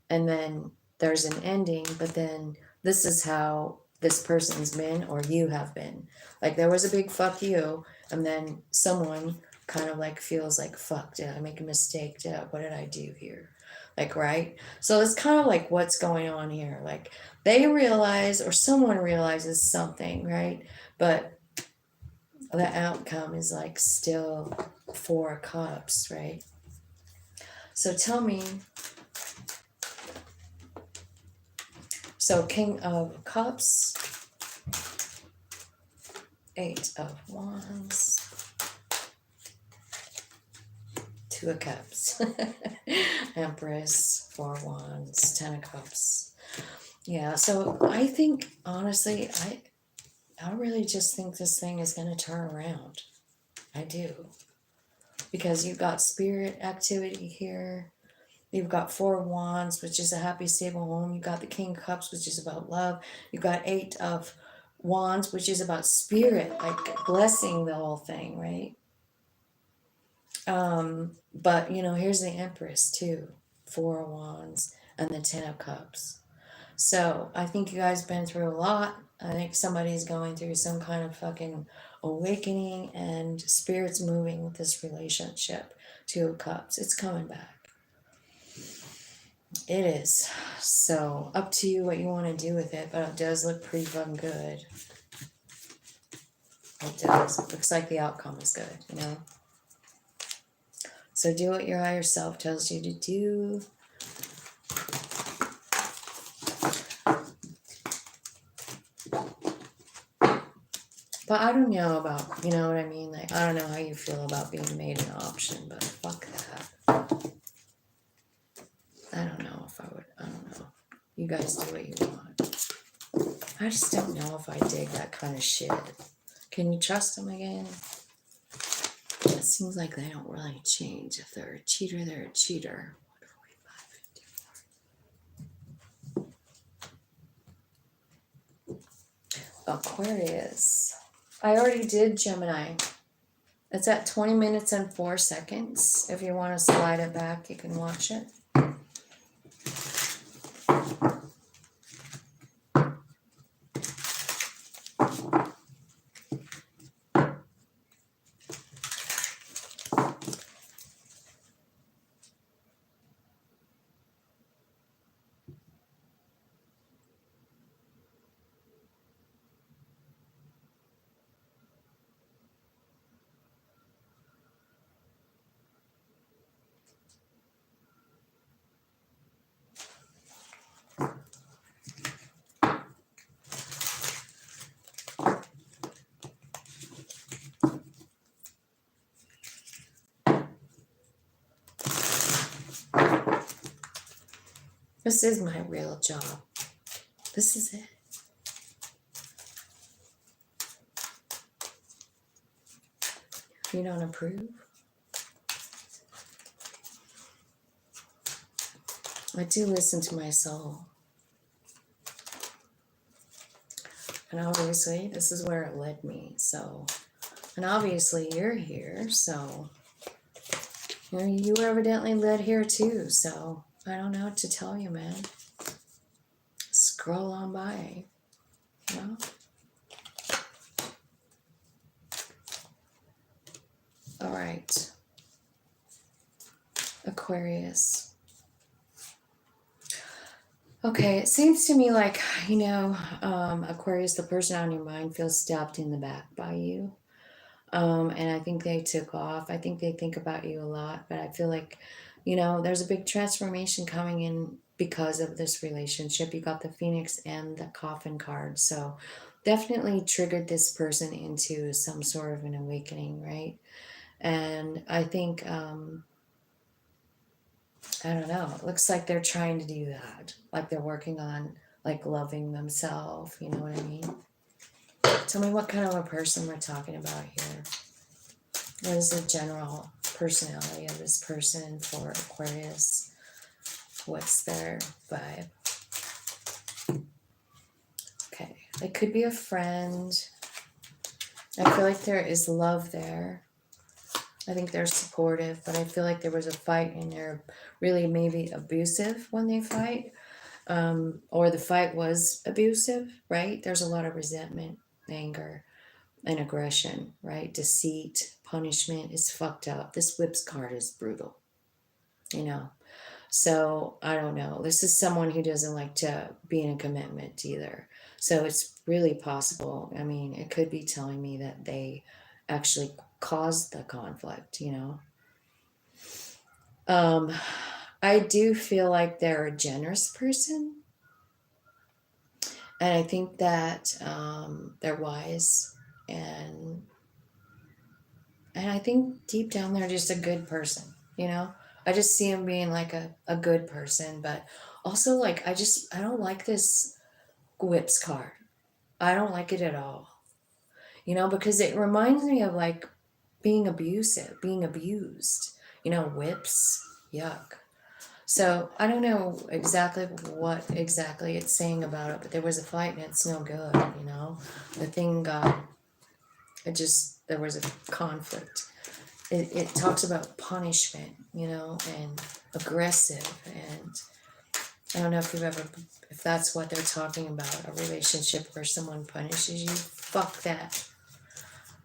And then there's an ending, but then this is how this person's been or you have been. Like there was a big fuck you, and then someone kind of like feels like, fuck, did I make a mistake? What did I do here? Like, right? So it's kind of like what's going on here. Like they realize or someone realizes something, right? But the outcome is like still Four of Cups, right? So tell me, so King of Cups, Eight of Wands, Two of Cups, Empress, Four of Wands, Ten of Cups. Yeah, so I think, honestly, I really just think this thing is going to turn around. I do. Because you've got spirit activity here. You've got Four of Wands, which is a happy, stable home. You've got the King of Cups, which is about love. You've got Eight of Wands, which is about spirit, like blessing the whole thing, right? But, here's the Empress, too. Four of Wands and the Ten of Cups. So I think you guys been through a lot. I think somebody's going through some kind of fucking awakening, and spirit's moving with this relationship. Two of Cups. It's coming back. It is. So up to you what you want to do with it, but it does look pretty fucking good. It does. It looks like the outcome is good, you know? So do what your higher self tells you to do. But I don't know about, you know what I mean? Like, I don't know how you feel about being made an option, but fuck that. I don't know if I would, I don't know. You guys do what you want. I just don't know if I dig that kind of shit. Can you trust them again? It seems like they don't really change. If they're a cheater, they're a cheater. Aquarius. I already did Gemini. It's at 20 minutes and 4 seconds. If you want to slide it back, you can watch it. This is my real job. This is it. You don't approve? I do listen to my soul. And obviously, this is where it led me. So, and obviously, you're here. So, you were evidently led here too. So, I don't know what to tell you, man. Scroll on by. You know? All right. Aquarius. Okay, it seems to me like, Aquarius, the person on your mind feels stabbed in the back by you. And I think they took off. I think they think about you a lot, but I feel like, there's a big transformation coming in because of this relationship. You got the Phoenix and the Coffin card. So definitely triggered this person into some sort of an awakening, right? And I think, I don't know. It looks like they're trying to do that. Like they're working on like loving themselves. You know what I mean? Tell me what kind of a person we're talking about here. What is the general personality of this person for Aquarius? What's their vibe? Okay. It could be a friend. I feel like there is love there. I think they're supportive, but I feel like there was a fight and they're really maybe abusive when they fight. Or the fight was abusive, right? There's a lot of resentment, anger, and aggression, right? Deceit, punishment is fucked up. This whips card is brutal, So I don't know. This is someone who doesn't like to be in a commitment either. So it's really possible. I mean, it could be telling me that they actually caused the conflict, I do feel like they're a generous person. And I think that they're wise. And I think deep down they're just a good person, I just see them being like a good person. But also, like, I don't like this whips card. I don't like it at all. Because it reminds me of like being abusive, being abused, whips, yuck. So I don't know exactly what exactly it's saying about it, but there was a fight and it's no good, The thing there was a conflict. It talks about punishment, and aggressive. And I don't know if that's what they're talking about, a relationship where someone punishes you. Fuck that.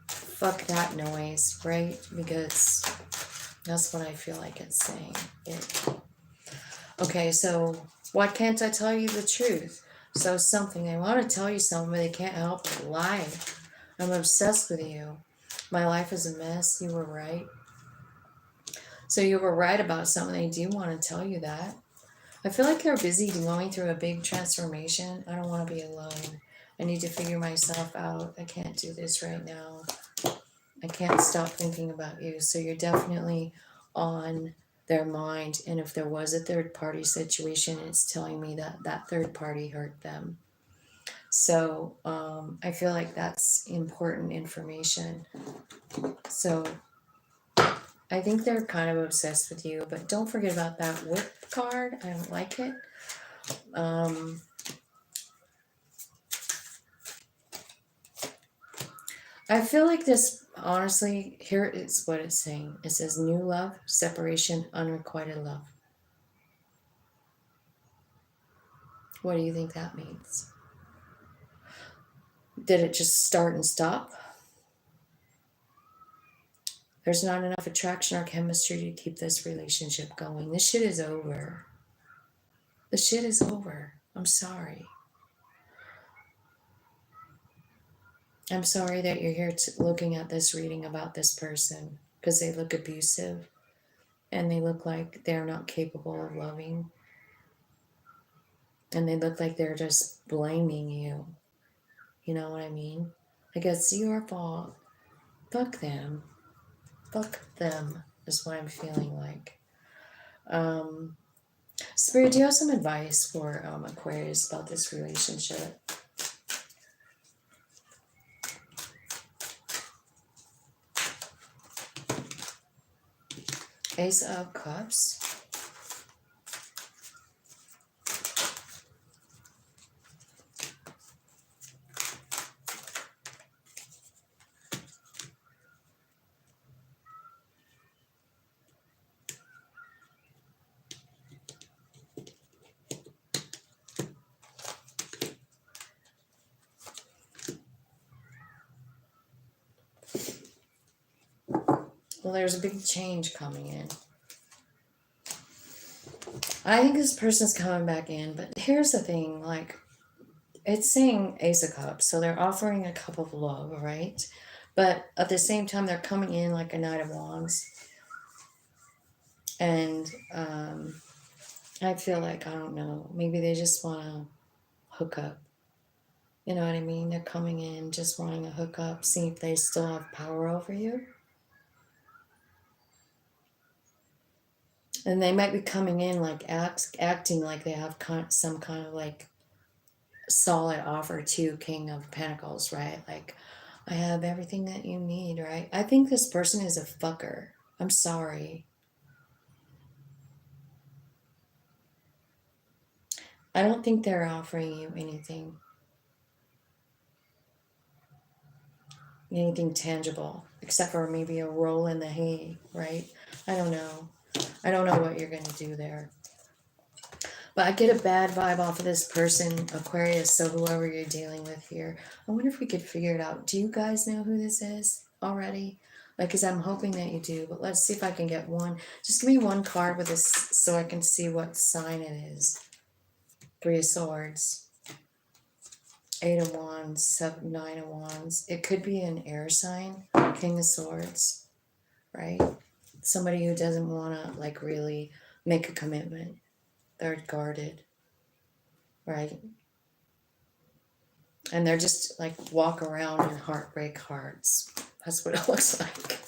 Fuck that noise, right? Because that's what I feel like it's saying. Okay, so why can't I tell you the truth? So something, they want to tell you something, but they can't help but lie. I'm obsessed with you. My life is a mess. You were right. So you were right about something. They do want to tell you that. I feel like they're busy going through a big transformation. I don't want to be alone. I need to figure myself out. I can't do this right now. I can't stop thinking about you. So you're definitely on their mind. And if there was a third party situation, it's telling me that that third party hurt them. So I feel like that's important information. So I think they're kind of obsessed with you, but don't forget about that whip card. I don't like it. I feel like this, honestly, here is what it's saying. It says new love, separation, unrequited love. What do you think that means? Did it just start and stop? There's not enough attraction or chemistry to keep this relationship going. This shit is over. The shit is over. I'm sorry. I'm sorry that you're here looking at this reading about this person because they look abusive and they look like they're not capable of loving and they look like they're just blaming you. You know what I mean? Like it's your fault. Fuck them. Fuck them is what I'm feeling like. Spirit, do you have some advice for Aquarius about this relationship? Ace of Cups. Well, there's a big change coming in. I think this person's coming back in, but here's the thing, like, it's saying Ace of Cups, so they're offering a cup of love, right? But at the same time, they're coming in like a Knight of Wands. And I feel like, I don't know, maybe they just want to hook up. You know what I mean? They're coming in just wanting to hook up, see if they still have power over you. And they might be coming in like acting like they have some kind of like solid offer to King of Pentacles, right? Like, I have everything that you need, right? I think this person is a fucker. I'm sorry. I don't think they're offering you anything tangible, except for maybe a roll in the hay, right? I don't know. I don't know what you're going to do there. But I get a bad vibe off of this person, Aquarius, so whoever you're dealing with here. I wonder if we could figure it out. Do you guys know who this is already? Like, because I'm hoping that you do, but let's see if I can get one. Just give me one card with this so I can see what sign it is. 3 of Swords, 8 of Wands, 9 of Wands. It could be an air sign, King of Swords, right? Somebody who doesn't want to, like, really make a commitment. They're guarded, right? And they're just like walk around in heartbreak hearts. That's what it looks like.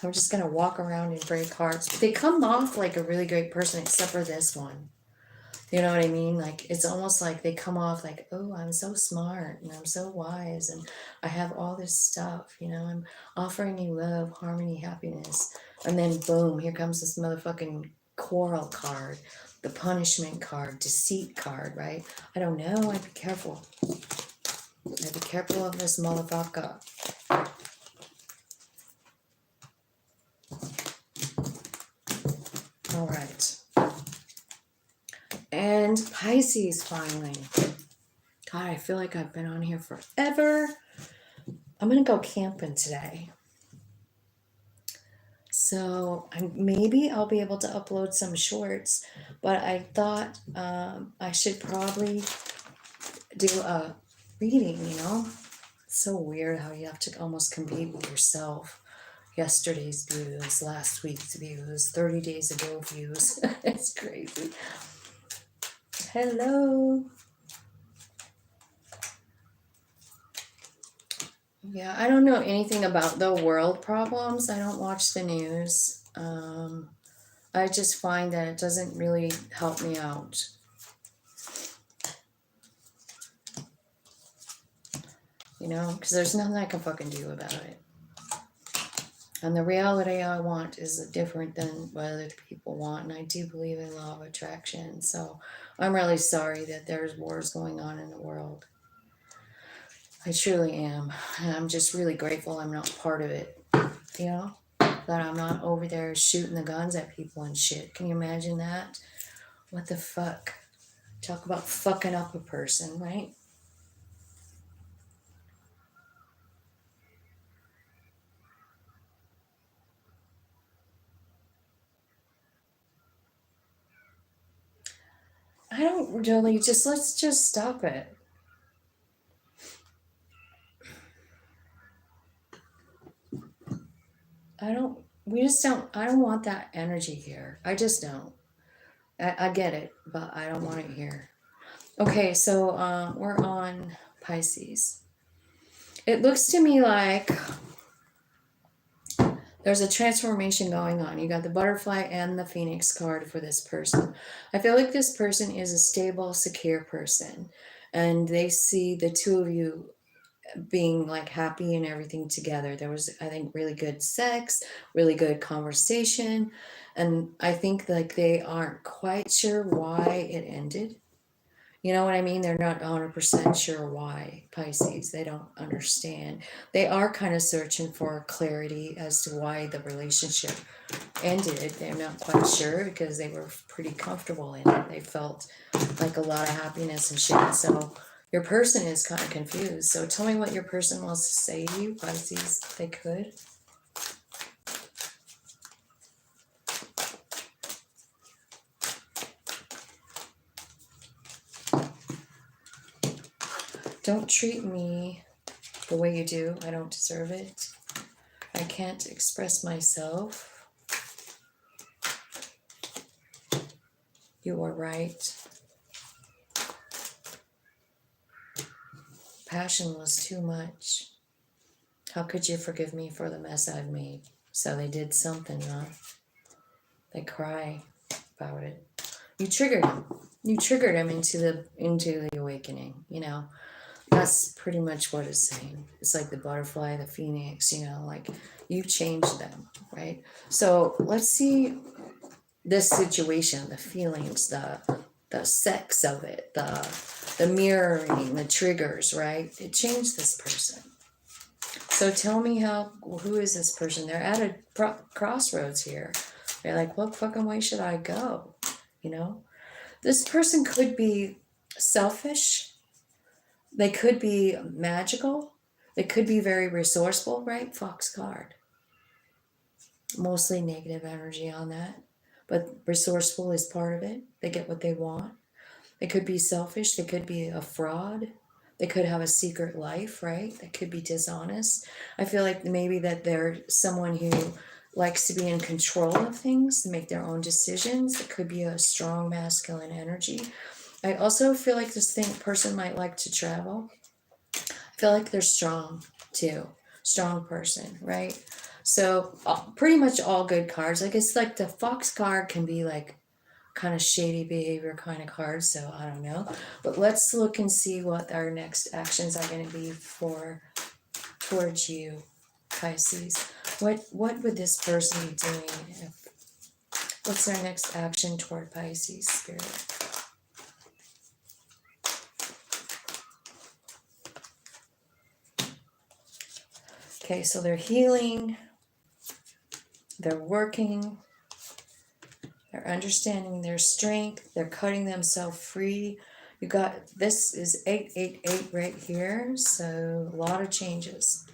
I'm just going to walk around and break hearts. But they come off like a really great person, except for this one. You know what I mean? Like, it's almost like they come off like, oh, I'm so smart and I'm so wise and I have all this stuff. You know, I'm offering you love, harmony, happiness. And then boom, here comes this motherfucking quarrel card, the punishment card, deceit card, right? I don't know. I'd be careful. I'd be careful of this motherfucker. All right. And Pisces finally. God, I feel like I've been on here forever. I'm going to go camping today. So maybe I'll be able to upload some shorts, but I thought I should probably do a reading, you know? It's so weird how you have to almost compete with yourself. Yesterday's views, last week's views, 30 days ago views. It's crazy. Hello. Yeah, I don't know anything about the world problems. I don't watch the news. I just find that it doesn't really help me out. You know, because there's nothing I can fucking do about it. And the reality I want is different than what other people want. And I do believe in law of attraction. So I'm really sorry that there's wars going on in the world. I truly am. And I'm just really grateful I'm not part of it. You know? That I'm not over there shooting the guns at people and shit. Can you imagine that? What the fuck? Talk about fucking up a person, right? I don't really, let's just stop it. I don't want that energy here. I just don't. I get it, but I don't want it here. Okay, so we're on Pisces. It looks to me like there's a transformation going on. You got the butterfly and the phoenix card for this person. I feel like this person is a stable, secure person, and they see the two of you being like happy and everything together. There was, I think, really good sex, really good conversation, and I think like they aren't quite sure why it ended. You know what I mean? They're not 100% sure why. Pisces, they don't understand. They are kind of searching for clarity as to why the relationship ended. They're not quite sure because they were pretty comfortable in it. They felt like a lot of happiness and shit. So your person is kind of confused. So tell me what your person wants to say to you, Pisces, if they could. Don't treat me the way you do. I don't deserve it. I can't express myself. You are right. Passion was too much. How could you forgive me for the mess I've made? So they did something, huh? They cry about it. You triggered him. You triggered him into the awakening, you know. That's pretty much what it's saying. It's like the butterfly, the phoenix, you know, like you changed them, right? So let's see this situation, the feelings, the sex of it, the mirroring, the triggers, right? It changed this person. So tell me who is this person? They're at a crossroads here. They're like, what fucking way should I go? You know, this person could be selfish. They could be magical. They could be very resourceful, right? Fox card. Mostly negative energy on that. But resourceful is part of it. They get what they want. They could be selfish. They could be a fraud. They could have a secret life, right? They could be dishonest. I feel like maybe that they're someone who likes to be in control of things, make their own decisions. It could be a strong masculine energy. I also feel like this person might like to travel. I feel like they're strong too. Strong person, right? So pretty much all good cards. I guess like the fox card can be like kind of shady behavior kind of card, so I don't know. But let's look and see what our next actions are going to be towards you, Pisces. What would this person be doing? What's their next action toward Pisces, Spirit? Okay, so they're healing, they're working, they're understanding their strength, they're cutting themselves free. You got, this is 888 right here, so a lot of changes.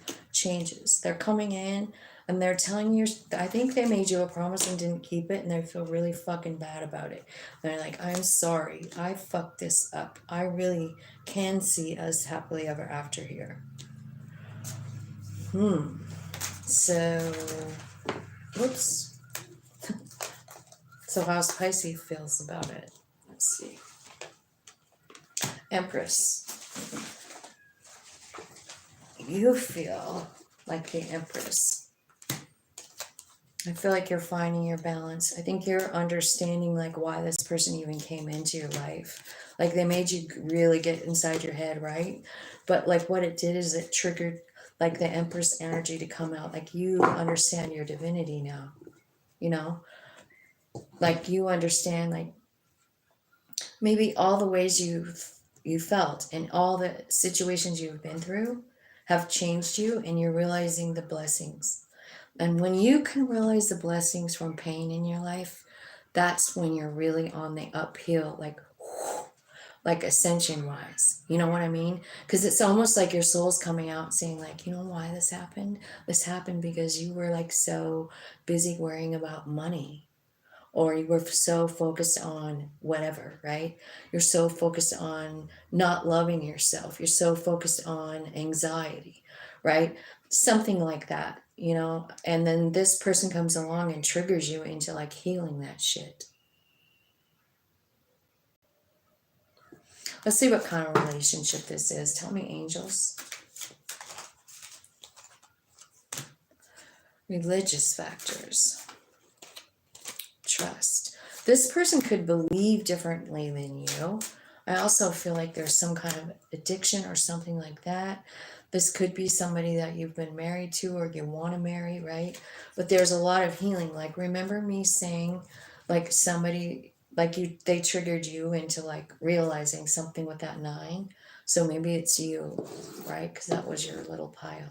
They're coming in And they're telling you, I think they made you a promise and didn't keep it, and they feel really fucking bad about it. And they're like, I'm sorry, I fucked this up. I really can see us happily ever after here. So, whoops. So how's Pisces feels about it? Let's see. Empress. You feel like the Empress. I feel like you're finding your balance. I think you're understanding like why this person even came into your life. Like they made you really get inside your head, right? But like what it did is it triggered like the Empress energy to come out. Like you understand your divinity now, you know? Like you understand like maybe all the ways you felt and all the situations you've been through have changed you, and you're realizing the blessings. And when you can realize the blessings from pain in your life, that's when you're really on the uphill, like ascension wise. You know what I mean? Because it's almost like your soul's coming out and saying like, you know why this happened? This happened because you were like so busy worrying about money, or you were so focused on whatever, right? You're so focused on not loving yourself. You're so focused on anxiety, right? Something like that, you know? And then this person comes along and triggers you into like healing that shit. Let's see what kind of relationship this is. Tell me, angels. Religious factors. Trust. This person could believe differently than you. I also feel like there's some kind of addiction or something like that. This could be somebody that you've been married to or you want to marry, right? But there's a lot of healing. Like, remember me saying, like, somebody, like they triggered you into like realizing something with that 9. So maybe it's you, right? Because that was your little pile.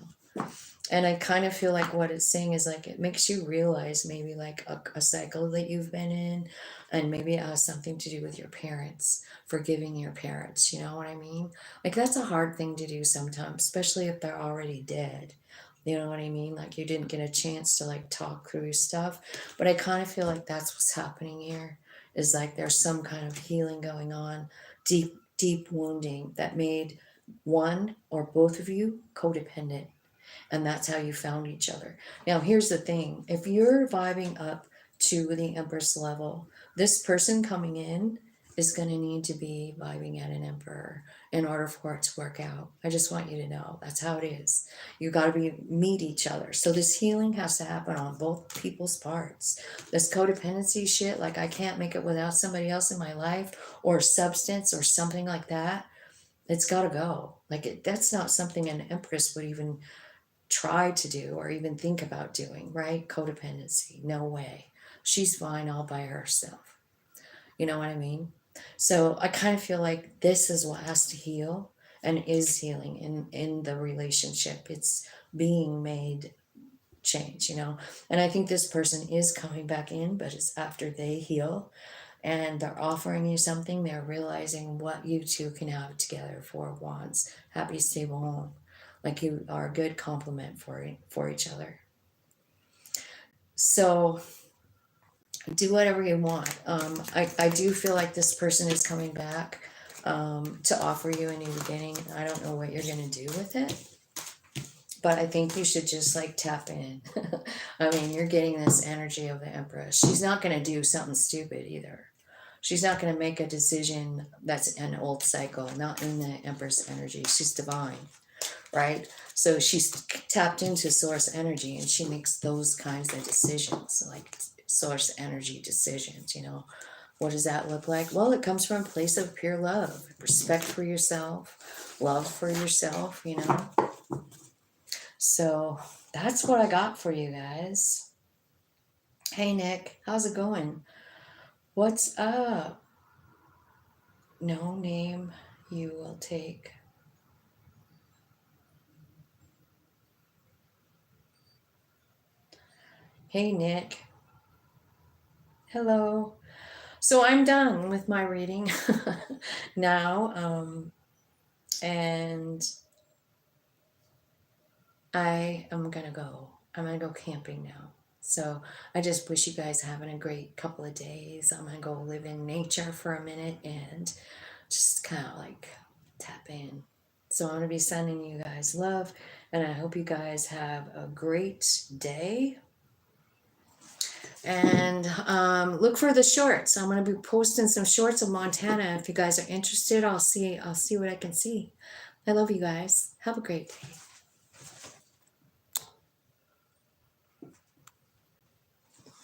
And I kind of feel like what it's saying is like it makes you realize maybe like a cycle that you've been in, and maybe it has something to do with your parents, forgiving your parents. You know what I mean? Like that's a hard thing to do sometimes, especially if they're already dead. You know what I mean? Like you didn't get a chance to like talk through stuff. But I kind of feel like that's what's happening here, is like there's some kind of healing going on, deep wounding that made one or both of you codependent, and that's how you found each other. Now, here's the thing. If you're vibing up to the Empress level, this person coming in is going to need to be vibing at an Emperor in order for it to work out. I just want you to know that's how it is. You got to meet each other. So this healing has to happen on both people's parts. This codependency shit, like I can't make it without somebody else in my life, or substance or something like that. It's got to go. Like that's not something an Empress would even try to do or even think about doing, right? Codependency, no way. She's fine all by herself. You know what I mean? So I kind of feel like this is what has to heal and is healing in the relationship. It's being made change, you know? And I think this person is coming back in, but it's after they heal and they're offering you something. They're realizing what you two can have together for once. Happy, stable home. Like you are a good complement for each other. So do whatever you want. I do feel like this person is coming back to offer you a new beginning. I don't know what you're going to do with it, but I think you should just like tap in. I mean, you're getting this energy of the Empress. She's not going to do something stupid either. She's not going to make a decision that's an old cycle, not in the Empress energy. She's divine, right? So she's tapped into source energy and she makes those kinds of decisions, like source energy decisions, you know. What does that look like? Well, it comes from a place of pure love, respect for yourself, love for yourself, you know. So that's what I got for you guys. Hey, Nick, how's it going? What's up? No name you will take. Hey, Nick. Hello. So I'm done with my reading now, and I am gonna go. I'm going to go camping now. So I just wish you guys having a great couple of days. I'm going to go live in nature for a minute and just kind of like tap in. So I'm going to be sending you guys love, and I hope you guys have a great day. And look for the shorts. I'm going to be posting some shorts of Montana. If you guys are interested, I'll see what I can see. I love you guys. Have a great day.